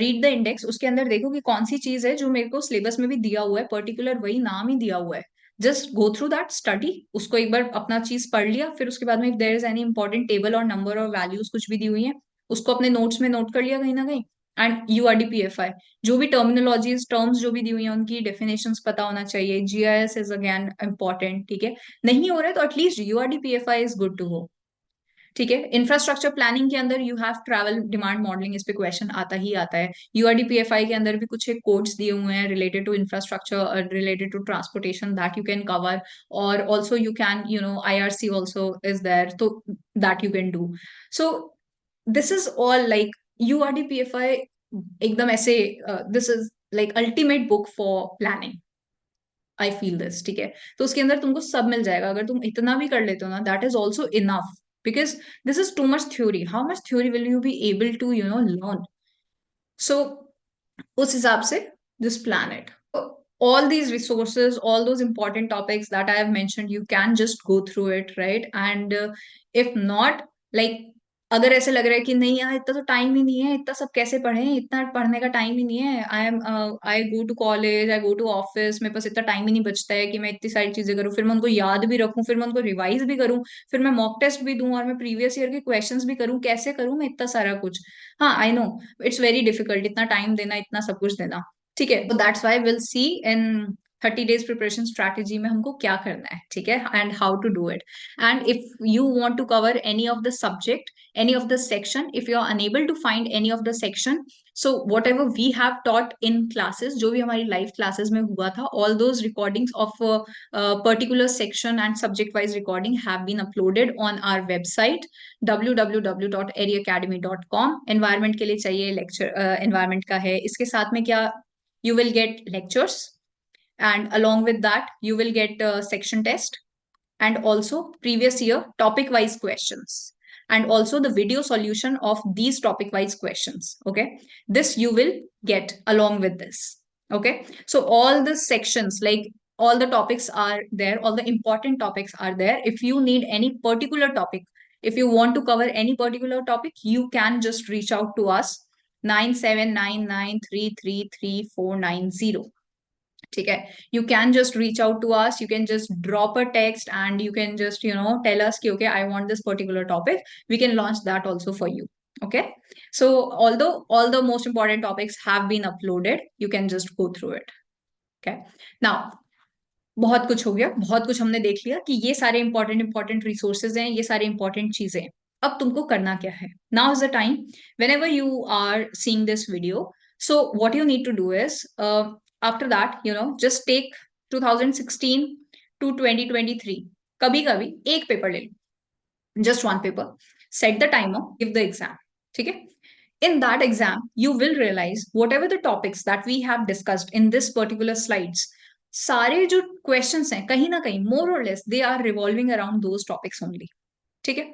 रीड द इंडेक्स, उसके अंदर देखो कि कौन सी चीज है जो मेरे को सिलेबस में भी दिया हुआ है, पर्टिकुलर वही नाम ही दिया हुआ है. Just go through that, study उसको एक बार, अपना चीज पढ़ लिया, फिर उसके बाद में if there is any important table और नंबर और वैल्यूज कुछ भी दी हुई है, उसको अपने नोट्स में नोट कर लिया कहीं ना कहीं. एंड URDPFI, जो भी टर्मिनोलॉजीज, टर्म्स जो भी दी हुई है उनकी डेफिनेशंस पता होना चाहिए. GIS is again important. ठीक है, नहीं हो रहा है तो at least URDPFI is good to go. ठीक है, इंफ्रास्ट्रक्चर प्लानिंग के अंदर you have travel demand modelling, इस पे क्वेश्चन आता ही आता है. URDPFI के अंदर भी कुछ एक कोड्स दिए हुए हैं related to infrastructure, related to transportation, that you can cover. और also you can IRC also is there, तो that you can do. So this is all like URDPFI एकदम ऐसे, this is like ultimate book for planning. I feel this. ठीक है, तो उसके अंदर तुमको सब मिल जाएगा. अगर तुम इतना भी कर लेते हो ना, that is also enough, because this is too much theory. How much theory will you be able to learn? So उस हिसाब से just plan it. All these resources, all those important topics that I have mentioned, you can just go through it, right? And if not, like अगर ऐसे लग रहा है कि नहीं यार इतना तो टाइम ही नहीं है, इतना सब कैसे पढ़े, इतना पढ़ने का टाइम ही नहीं है, I go to college, I go to office, मेरे पास इतना टाइम ही नहीं बचता है कि मैं इतनी सारी चीजें करूँ, फिर मैं उनको याद भी रखूँ, फिर मैं उनको रिवाइज भी करूँ, फिर मैं मॉक टेस्ट भी दूं और मैं प्रीवियस ईयर के क्वेश्चंस भी करूँ, कैसे करूँ मैं इतना सारा कुछ। हाँ I know it's very difficult इतना टाइम देना, इतना सब कुछ देना। ठीक है, तो that's why will see in 30 days preparation strategy में हमको क्या करना है, ठीक है, and how to do it. And if you want to cover any of the subject, any of the section, if you are unable to find any of the section, so whatever we have taught in classes, जो भी हमारी live classes में हुआ था, all those recordings of a particular section and subject wise recording have been uploaded on our website www.areacademy.com। environment के लिए चाहिए lecture, environment का है, इसके साथ में क्या, you will get lectures, and along with that you will get a section test, and also previous year topic wise questions, and also the video solution of these topic wise questions. Okay, this you will get along with this. Okay, so all the sections, like all the topics are there, all the important topics are there. If you need any particular topic, if you want to cover any particular topic, you can just reach out to us 9799333490. ठीक है, you can just reach out to us, you can just drop a text and you can just tell us कि okay I want this particular topic, we can launch that also for you. Okay, so although all the most important topics have been uploaded, you can just go through it. Okay, now बहुत कुछ हो गया, बहुत कुछ हमने देख लिया कि ये सारे इंपॉर्टेंट इंपॉर्टेंट रिसोर्सेज हैं, ये सारी इंपॉर्टेंट चीजें हैं। अब तुमको करना क्या है, now is the time, whenever you are seeing this video, so what you need to do is, after that just take 2016 to 2023, कभी कभी एक पेपर ले लो, just one paper, set the timer, give the exam. ठीक है, in that exam you will realize whatever the topics that we have discussed in this particular slides, सारे जो questions हैं कहीं ना कहीं more or less they are revolving around those topics only. ठीक है,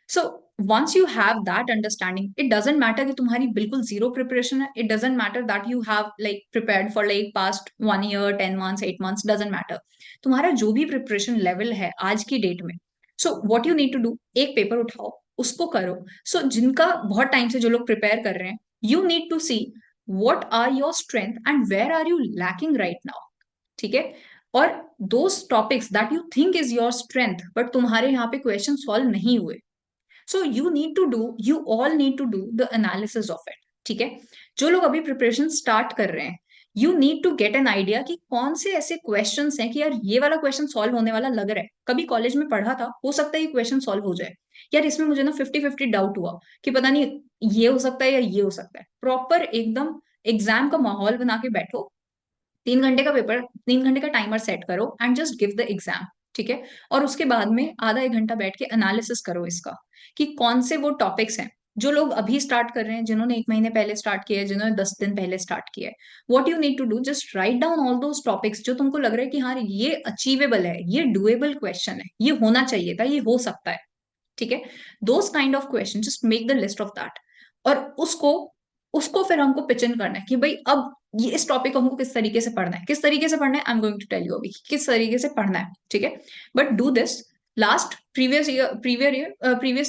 so once you have that understanding, it doesn't matter कि तुम्हारी बिल्कुल zero preparation है, it doesn't matter that you have like prepared for like past 1 year, 10 months, 8 months, doesn't matter, तुम्हारा जो भी preparation level है आज की डेट में, so what you need to do, एक पेपर उठाओ उसको करो। so जिनका बहुत टाइम से जो लोग प्रिपेयर कर रहे हैं, you need to see what are your strength and where are you lacking right now। ठीक है, और those topics that you think is your strength but तुम्हारे यहाँ पे क्वेश्चन सॉल्व नहीं हुए, so you all need to do the analysis of it. ठीक है, जो लोग अभी प्रिपरेशन स्टार्ट कर रहे हैं, you need to get an idea कि कौन से ऐसे क्वेश्चन हैं कि यार ये वाला क्वेश्चन सॉल्व होने वाला लग रहा है, कभी कॉलेज में पढ़ा था, हो सकता है ये क्वेश्चन सॉल्व हो जाए, यार इसमें मुझे ना 50-50 डाउट हुआ कि पता नहीं ये हो सकता है या ये हो सकता है। प्रॉपर एकदम एग्जाम का माहौल बना के बैठो, 3 घंटे का पेपर, 3 घंटे का टाइमर सेट करो and just give the exam. ठीक है, और उसके बाद में आधा 1 घंटा बैठ के एनालिसिस करो इसका कि कौन से वो टॉपिक्स हैं जो लोग अभी स्टार्ट कर रहे हैं, जिन्होंने 1 महीने पहले स्टार्ट किया है, जिन्होंने 10 दिन पहले स्टार्ट किया है। What you need to do, just write down all those topics जो तुमको लग रहा है कि हाँ ये अचीवेबल है, ये डुएबल क्वेश्चन है, ये होना चाहिए था, ये हो सकता है। ठीक है, those kind of question just make the list of that, और उसको उसको फिर हमको पिचिन करना है कि भाई अब ये इस टॉपिक को हमको किस तरीके से पढ़ना है, किस तरीके से पढ़ना है, I am going to tell you अभी किस तरीके से पढ़ना है। ठीक है, but do this last previous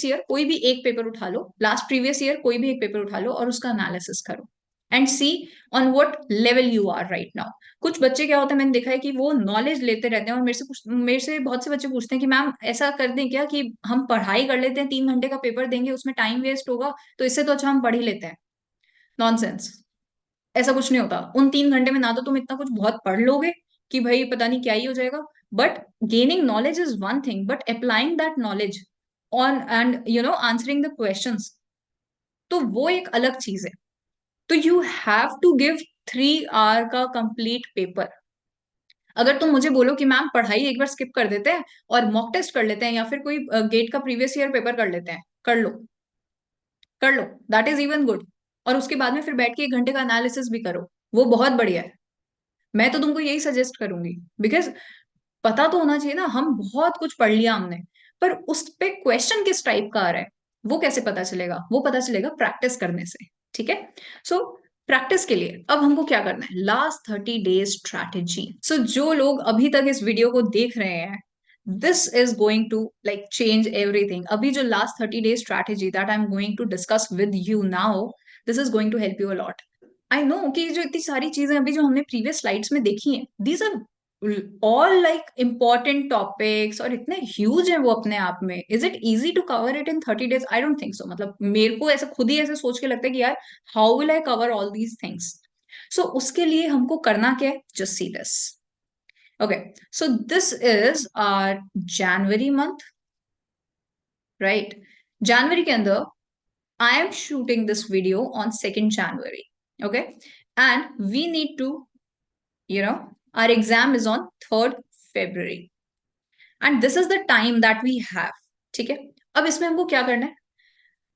year कोई भी एक पेपर उठा लो, लास्ट प्रीवियस ईयर कोई भी एक पेपर उठा लो और उसका एनालिसिस करो and see on what level you are right now. कुछ बच्चे क्या होता है, मैंने देखा है कि वो नॉलेज लेते रहते हैं और मेरे से बहुत से बच्चे पूछते हैं कि मैम ऐसा कर दें क्या कि हम पढ़ाई कर लेते हैं, 3 घंटे का पेपर देंगे उसमें टाइम वेस्ट होगा, तो इससे तो अच्छा हम पढ़ ही लेते हैं। नॉनसेंस, ऐसा कुछ नहीं होता। उन 3 घंटे में ना तो तुम इतना कुछ बहुत पढ़ लोगे कि भाई पता नहीं क्या ही हो जाएगा, but gaining knowledge is one thing, but applying that knowledge on and answering the questions, तो वो एक अलग चीज है। तो you have to give 3 hour का कंप्लीट पेपर। अगर तुम मुझे बोलो कि मैम पढ़ाई एक बार स्किप कर देते हैं और मॉक टेस्ट कर लेते हैं या फिर कोई गेट का प्रीवियस ईयर पेपर कर लेते हैं, कर लो, कर लो, दैट इज इवन गुड। और उसके बाद में फिर बैठ के 1 घंटे का एनालिसिस भी करो, वो बहुत बढ़िया है। मैं तो तुमको यही सजेस्ट करूंगी, बिकॉज पता तो होना चाहिए ना, हम बहुत कुछ पढ़ लिया हमने, पर उस पे क्वेश्चन किस टाइप का आ रहा है वो कैसे पता चलेगा, वो पता चलेगा प्रैक्टिस करने से। ठीक है, सो प्रैक्टिस के लिए अब हमको क्या करना है, लास्ट 30 डेज स्ट्रैटेजी। सो जो लोग अभी तक इस वीडियो को देख रहे हैं, this is going to like change everything. अभी जो last 30 day strategy that I'm going to discuss with you now, this is going to help you a lot. I know कि जो इतनी सारी चीजें अभी जो हमने प्रीवियस स्लाइड्स में देखी हैं, these are all like important topics और इतने ह्यूज हैं वो अपने आप में. Is it easy to cover it in 30 days? I don't think so. मतलब मेरे को ऐसा खुद ही ऐसे सोच के लगता है कि यार how will I cover all these things. So उसके लिए हमको करना क्या है? Just see this. Okay, so this is our January month, right? जनवरी के अंदर I am shooting this video on 2nd January. Okay. And we need to, our exam is on 3rd February. And this is the time that we have. ठीक है. अब इसमें हमको क्या करना है?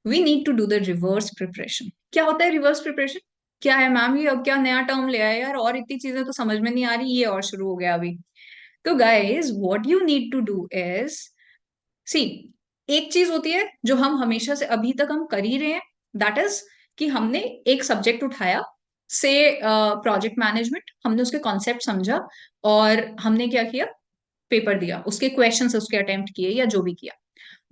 We need to do the reverse preparation. क्या होता है reverse preparation? क्या है मैम ये? अब क्या नया टर्म ले आए यार, और इतनी चीजें तो समझ में नहीं आ रही, ये और शुरू हो गया अभी. तो guys, what you need to do is, सी, एक चीज होती है जो हम हमेशा से अभी तक हम कर ही रहे हैं, दैट इज कि हमने एक सब्जेक्ट उठाया, से प्रोजेक्ट मैनेजमेंट, हमने उसके कॉन्सेप्ट समझा और हमने क्या किया? पेपर दिया, उसके क्वेश्चंस उसके अटेम्प्ट किए या जो भी किया.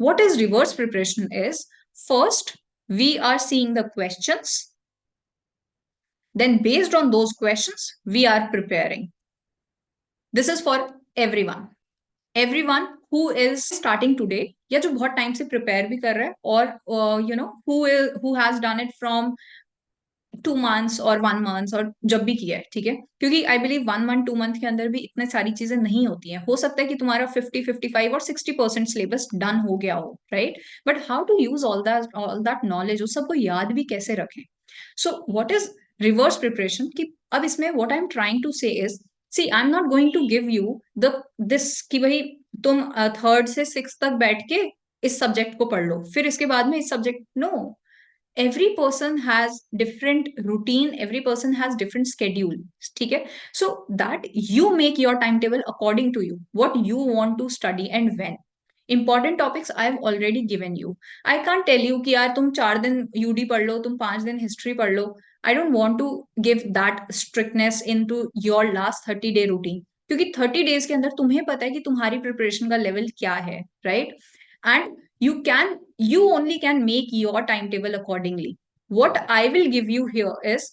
What is reverse preparation is, first we are seeing the questions, then based on those questions we are preparing. This is for everyone. Everyone who is starting today, या जो बहुत टाइम से प्रिपेयर भी कर रहा है, और who has done it from 2 months और 1 month और जब भी किया है, ठीक है? क्योंकि आई बिलीव 1 month 2 month के अंदर भी इतने सारी चीजें नहीं होती हैं. हो सकता है कि तुम्हारा 50 55 और 60% सिलेबस डन हो गया हो, right? But how to use all that knowledge, उस सबको याद भी कैसे रखें? So what is reverse preparation? कि अब इसमें what I am trying to say is, see I am not going to give you the this कि भाई तुम 3rd से 6th तक बैठ के इस सब्जेक्ट को पढ़ लो, फिर इसके बाद में इस subject. No, every person has different routine, every person has different schedule. ठीक है? So that you make your timetable according to you, what you want to study and when. Important topics I have already given you. I can't tell you कि यार तुम 4 दिन UD पढ़ लो, तुम 5 दिन history पढ़ लो. I don't want to give that strictness into your last 30 day routine, क्योंकि 30 days के अंदर तुम्हें पता है कि तुम्हारी प्रिपरेशन का लेवल क्या है, right? And you only can make your timetable accordingly. What I will give you here is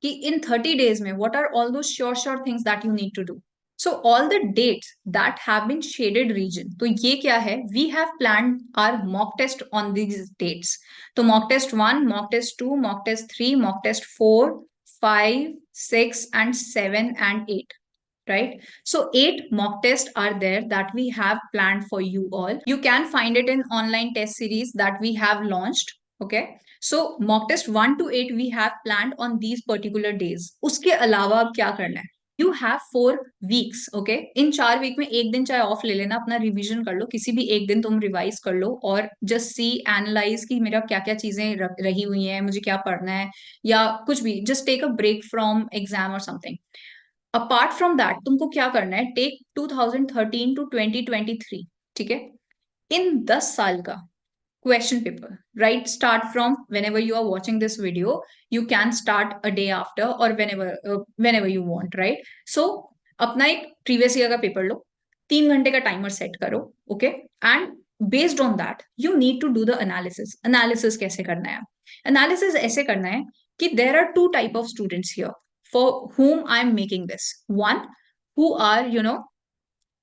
कि in 30 days में what are all those sure things that you need to do. So all the dates that have been shaded region, तो ये क्या है? We have planned our mock test on these dates. तो mock test 1, mock test 2, mock test 3, mock test 4, 5, 6 and 7 and 8. Right? So 8 mock tests are there that we have planned for you all. You can find it in online test series that we have launched. Okay. So mock test 1 to 8 we have planned on these particular days. उसके अलावा अब क्या करना है? You have 4 weeks. Okay. इन 4 week में एक दिन चाहे ऑफ ले लेना, अपना रिवीजन कर लो, किसी भी एक दिन तुम रिवाइज कर लो और जस्ट सी एनालाइज कि मेरा क्या क्या चीजें रही हुई हैं, मुझे क्या पढ़ना है या कुछ भी. Just take a break from exam और समथिंग. अपार्ट फ्रॉम दैट तुमको क्या करना है? टेक 2013 टू 2023, ठीक है? इन 10 साल का question paper, right? Start from whenever you are watching this video, you can start a day after और whenever you want, right? So अपना एक प्रीवियस ईयर का पेपर लो, 3 घंटे का टाइमर सेट करो, okay? And based on that you need to do the analysis. Analysis कैसे करना है? एनालिसिस ऐसे करना है कि there are 2 type of students here for whom I'm making this. One, who are,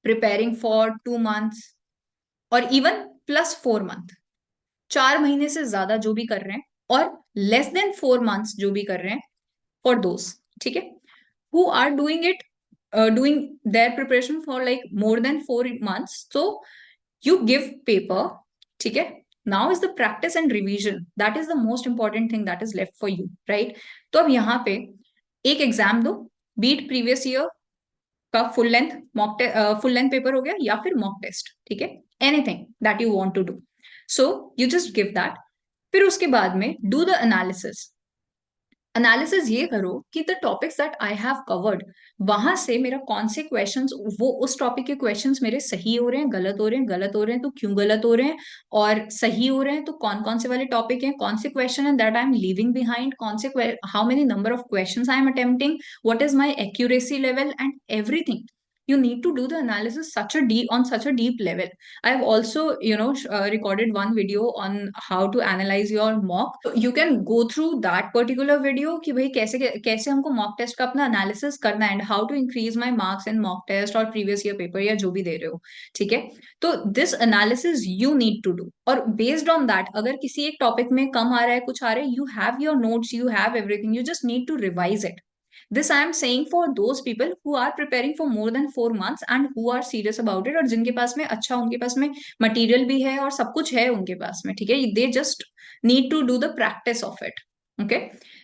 preparing for 2 months or even plus 4 month. 4 महीने से ज्यादा जो भी कर रहे हैं और less than 4 months जो भी कर रहे हैं, for those, ठीक है? Who are doing their preparation for like more than 4 months. So you give paper, ठीक है? Now is the practice and revision. That is the most important thing that is left for you, right? तो अब यहाँ पे एक exam दो, be it previous year का full length paper हो गया या फिर मॉक टेस्ट, ठीक है? Anything that you want to do. So you just give that. फिर उसके बाद में डू द एनालिसिस. एनालिसिस ये करो कि the topics that I have covered, वहां से मेरा कौन से क्वेश्चंस, वो उस टॉपिक के क्वेश्चंस मेरे सही हो रहे हैं, गलत हो रहे हैं, गलत हो रहे हैं तो क्यों गलत हो रहे हैं, और सही हो रहे हैं तो कौन कौन से वाले टॉपिक हैं, कौन से क्वेश्चन है that I am leaving behind, कौन से how many number of questions I am attempting, what is my accuracy level and everything. you need to do the analysis on such a deep level. I have also, recorded one video on how to analyze your mock. You can go through that particular video कि भाई कैसे कैसे हमको mock test का अपना analysis करना है, and how to increase my marks in mock test और previous year paper या जो भी दे रहे हो, ठीक है? तो this analysis you need to do, और based on that अगर किसी एक टॉपिक में कम आ रहा है, कुछ आ रहा है, you have your notes, you have everything, you just need to revise it. This I am saying for those people who are preparing for more than 4 months and who are serious about it, और जिनके पास में अच्छा, उनके पास में material भी है और सब कुछ है उनके पास में, ठीक है? They just need to do the practice of it. Okay,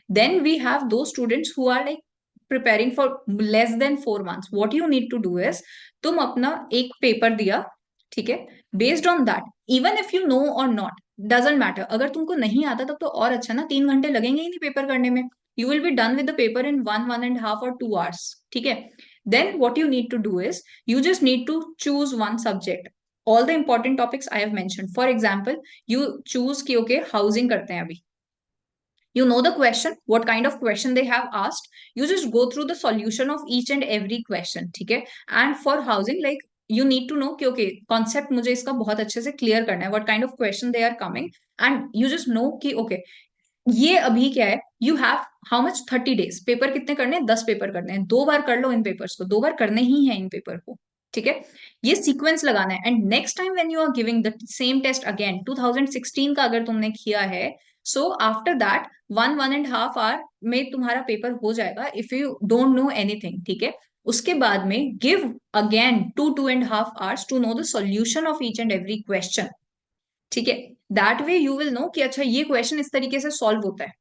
then we have those students who are like preparing for less than 4 months. What you need to do is, तुम अपना एक पेपर दिया, ठीक है? Based on that, even if you know or not, doesn't matter. अगर तुमको नहीं आता तब तो और अच्छा ना, 3 घंटे लगेंगे ही नहीं पेपर करने में. You will be done with the paper in 1.5 or 2 hours. ठीक है? Then what you need to do is, you just need to choose one subject. All the important topics I have mentioned. For example, you choose कि okay, housing करते हैं अभी. You know the question, what kind of question they have asked. You just go through the solution of each and every question. ठीक है? And for housing, like you need to know कि okay, concept मुझे इसका बहुत अच्छे से clear करना है. What kind of question they are coming, and you just know कि okay, ये अभी क्या है, you have how much 30 days. Paper कितने करने हैं? 10 पेपर करने हैं. 2 बार कर लो इन पेपर्स को, 2 बार करने ही है इन पेपर को, ठीक है? ये सीक्वेंस लगाना है. And next time when you are giving the same test again, 2016 का अगर तुमने किया है, सो आफ्टर दैट 1.5 hour में तुम्हारा पेपर हो जाएगा if you don't know anything, ठीक है? उसके बाद में give again 2.5 hours to know the solution of each and every question, ठीक है? That way you will know कि अच्छा ये क्वेश्चन इस तरीके से सॉल्व होता है.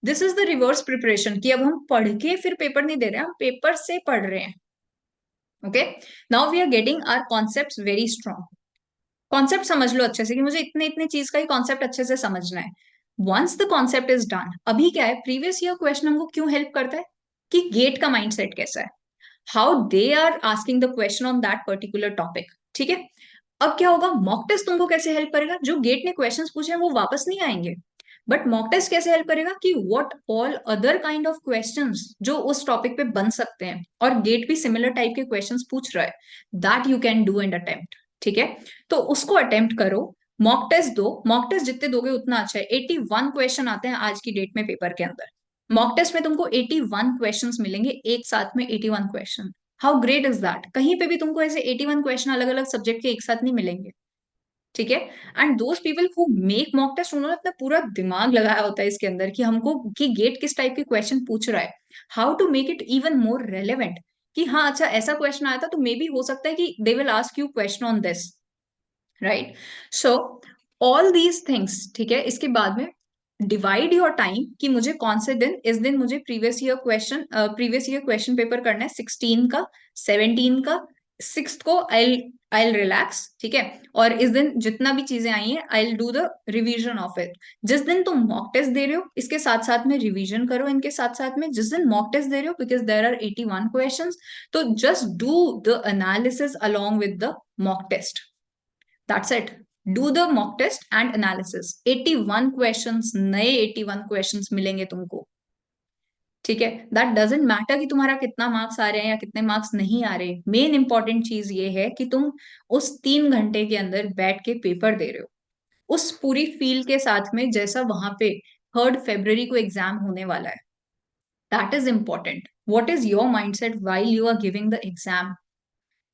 This is the reverse preparation, कि अब हम पढ़ के फिर पेपर नहीं दे रहे हैं, हम पेपर से पढ़ रहे हैं. Okay, now we are getting our concepts very strong. Concept समझ लो अच्छे से कि मुझे इतने इतने चीज का ही कॉन्सेप्ट अच्छे से समझना है. Once the concept is done, अभी क्या है, प्रीवियस ईयर क्वेश्चन हमको क्यों हेल्प करता है कि गेट का माइंडसेट कैसा है, how they are asking the question on that particular topic, ठीक है? अब क्या होगा, मॉक टेस्ट तुमको कैसे हेल्प करेगा? जो गेट ने क्वेश्चंस पूछे हैं वो वापस नहीं आएंगे, बट मॉक टेस्ट कैसे हेल्प करेगा कि what all other kind of questions जो उस टॉपिक पे बन सकते हैं, और गेट भी सिमिलर टाइप के क्वेश्चंस पूछ रहा है, that you can do and attempt, ठीक है? तो उसको अटेम्प्ट करो, मॉक टेस्ट दो. मॉक टेस्ट जितने दोगे उतना अच्छा है. 81 क्वेश्चन आते हैं आज की डेट में पेपर के अंदर. मॉक टेस्ट में तुमको 81 क्वेश्चंस मिलेंगे एक साथ में, 81 question. How great is that? कहीं पे भी तुमको ऐसे 81 क्वेश्चन अलग अलग सब्जेक्ट के एक साथ नहीं मिलेंगे, ठीक है? And those people who make mock test, उन्होंने अपना पूरा दिमाग लगाया होता है इसके अंदर कि हमको कि गेट किस टाइप के क्वेश्चन पूछ रहा है, how to make it even more relevant, कि हाँ अच्छा ऐसा क्वेश्चन आया था तो मे बी हो सकता है कि दे will ask you question on this, right? So all these things, ठीक है? इसके बाद में डिवाइड योर टाइम कि मुझे कौन से दिन, इस दिन मुझे प्रीवियस ईयर क्वेश्चन पेपर करना है, 16 का, 17 का, 6 को आई रिलैक्स, ठीक है? और इस दिन जितना भी चीजें आई हैं I do the revision of it. जिस दिन तुम मॉक टेस्ट दे रहे हो इसके साथ साथ में रिवीजन करो इनके साथ साथ में. जिस दिन मॉक टेस्ट दे रहे हो, बिकॉज देयर आर 81 क्वेश्चंस, तो just do the analysis along with the mock test. That's it. Do the mock test and analysis. 81 questions, नए 81 questions मिलेंगे तुमको, ठीक है? That doesn't matter कि तुम्हारा कितना मार्क्स आ रहे हैं या कितने मार्क्स नहीं आ रहे. मेन इंपॉर्टेंट चीज ये है कि तुम उस 3 घंटे के अंदर बैठ के पेपर दे रहे हो, उस पूरी फील के साथ में, जैसा वहां पे 3rd February को एग्जाम होने वाला है. That is important. What is your mindset while you are giving the exam?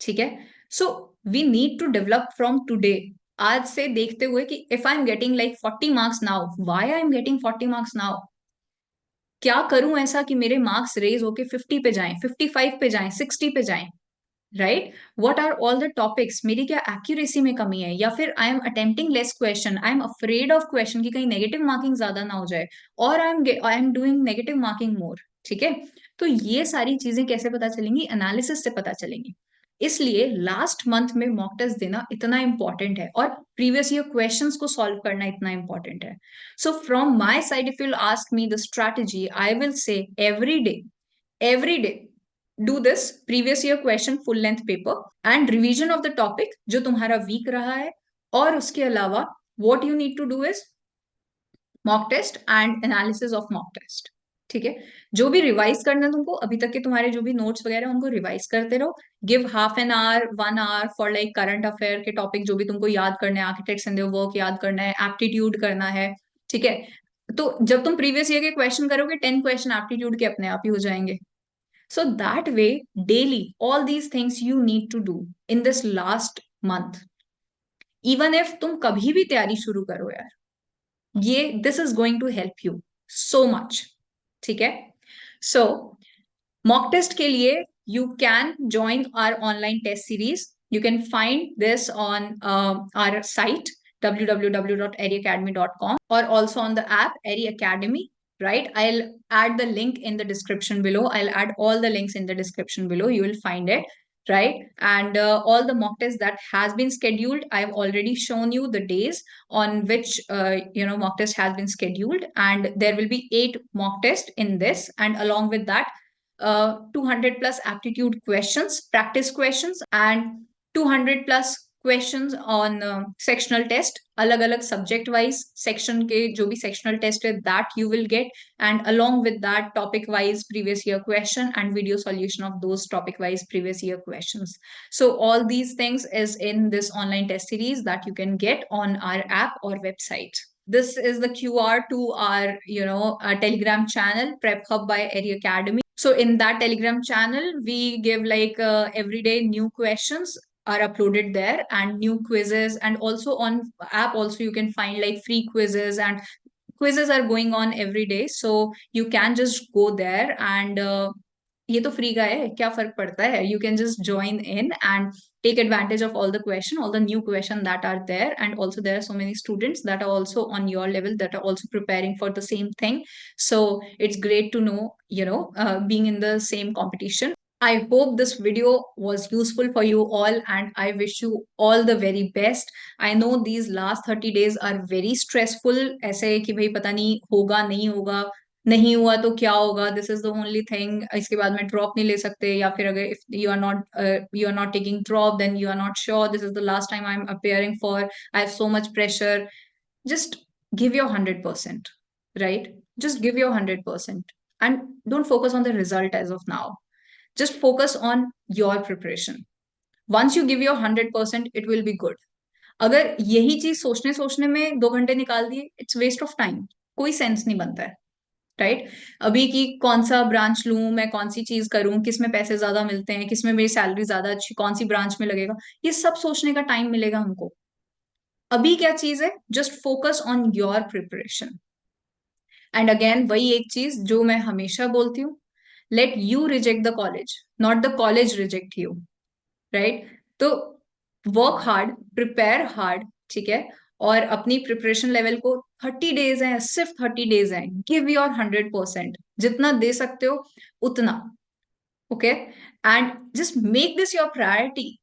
ठीक है? So we need to develop from today, आज से देखते हुए कि if I am getting like 40 marks now, why I am getting 40 marks now, क्या करूं ऐसा कि मेरे मार्क्स रेज होके 50 पे जाएं, 55 पे जाएं, 60 पे जाएं, right? What are all the topics, मेरी क्या एक्यूरेसी में कमी है, या फिर I am attempting less question, I am afraid of question कि कहीं नेगेटिव मार्किंग ज्यादा ना हो जाए, और I am doing negative marking more, ठीक है? तो ये सारी चीजें कैसे पता चलेंगी? एनालिसिस से पता चलेंगी. इसलिए लास्ट मंथ में मॉक टेस्ट देना इतना इंपॉर्टेंट है, और प्रीवियस ईयर क्वेश्चंस को सॉल्व करना इतना इंपॉर्टेंट है. So from my side, if you ask me the strategy, I will say every day do this previous year question full length paper and revision of the topic जो तुम्हारा weak रहा है. और उसके अलावा what you need to do is mock test and analysis of mock test, ठीक है, जो भी रिवाइज करना है तुमको, अभी तक के तुम्हारे जो भी नोट्स वगैरह उनको रिवाइज करते रहो. Give half an hour 1 hour for like current affair के टॉपिक जो भी तुमको याद करना है, आर्किटेक्ट्स इन देयर वर्क याद करना है, एप्टीट्यूड करना है. ठीक है, तो जब तुम प्रीवियस ईयर के क्वेश्चन करोगे 10 क्वेश्चन एप्टीट्यूड के अपने आप ही हो जाएंगे. So that way daily all these things you need to do in this last month. Even if तुम कभी भी तैयारी शुरू करो यार, ये this is going to help you so much. ठीक है, सो मॉक टेस्ट के लिए you can join our online test series. You can find this on our site www.eriacademy.com or also on the app Eri Academy, right? I'll add the link in the description below. I'll add all the links in the description below. You will find it, right? And all the mock tests that has been scheduled, I've already shown you the days on which mock test has been scheduled, and there will be 8 mock tests in this, and along with that 200 plus aptitude questions, practice questions, and 200 plus questions on sectional test. अलग अलग subject wise section के जो भी sectional test है that you will get, and along with that topic wise previous year question and video solution of those topic wise previous year questions. So all these things is in this online test series that you can get on our app or website. This is the QR to our Telegram channel, Prep Hub by Eri Academy. So in that Telegram channel, we give like everyday new questions are uploaded there, and new quizzes, and also on app also you can find like free quizzes, and quizzes are going on every day, so you can just go there and ये तो free का है, क्या फर्क पड़ता है. You can just join in and take advantage of all the question, all the new question that are there, and also there are so many students that are also on your level that are also preparing for the same thing. So it's great to know, being in the same competition. I hope this video was useful for you all, and I wish you all the very best. I know these last 30 days are very stressful. ऐसे कि भाई पता नहीं होगा नहीं होगा, नहीं हुआ तो क्या होगा, this is the only thing. इसके बाद में ड्रॉप नहीं ले सकते, या फिर अगर if you are not taking drop then you are not sure this is the last time I am appearing for, I have so much pressure. Just give your 100%, right? Just give your 100% and don't focus on the result as of now. Just focus on your preparation. Once you give your 100%, it will be good. अगर यही चीज सोचने सोचने में 2 घंटे निकाल दिए, it's waste of time, कोई सेंस नहीं बनता है, राइट? अभी की कौन सा ब्रांच लूं मैं, कौन सी चीज करूं, किस में पैसे ज्यादा मिलते हैं, किस में मेरी सैलरी ज्यादा अच्छी, कौन सी ब्रांच में लगेगा, ये सब सोचने का टाइम मिलेगा हमको. अभी क्या चीज है, just focus on your preparation. And again वही एक चीज जो मैं हमेशा बोलती हूँ, let you reject the college, not the college reject you, right? तो वर्क हार्ड, प्रिपेयर हार्ड, ठीक है, और अपनी प्रिपरेशन लेवल को 30 डेज है, सिर्फ 30 डेज है, गिव योर 100%, जितना दे सकते हो उतना. Okay, and just make this your priority.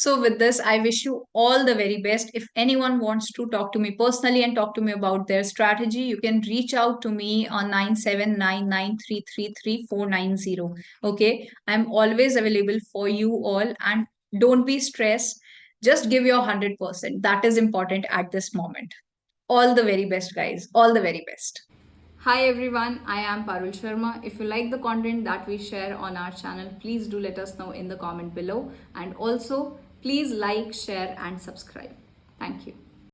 So with this, I wish you all the very best. If anyone wants to talk to me personally and talk to me about their strategy, you can reach out to me on 9799333490. Okay, I'm always available for you all, and don't be stressed. Just give your 100%. That is important at this moment. All the very best, guys. All the very best. Hi everyone, I am Parul Sharma. If you like the content that we share on our channel, please do let us know in the comment below, and also please like, share and subscribe. Thank you.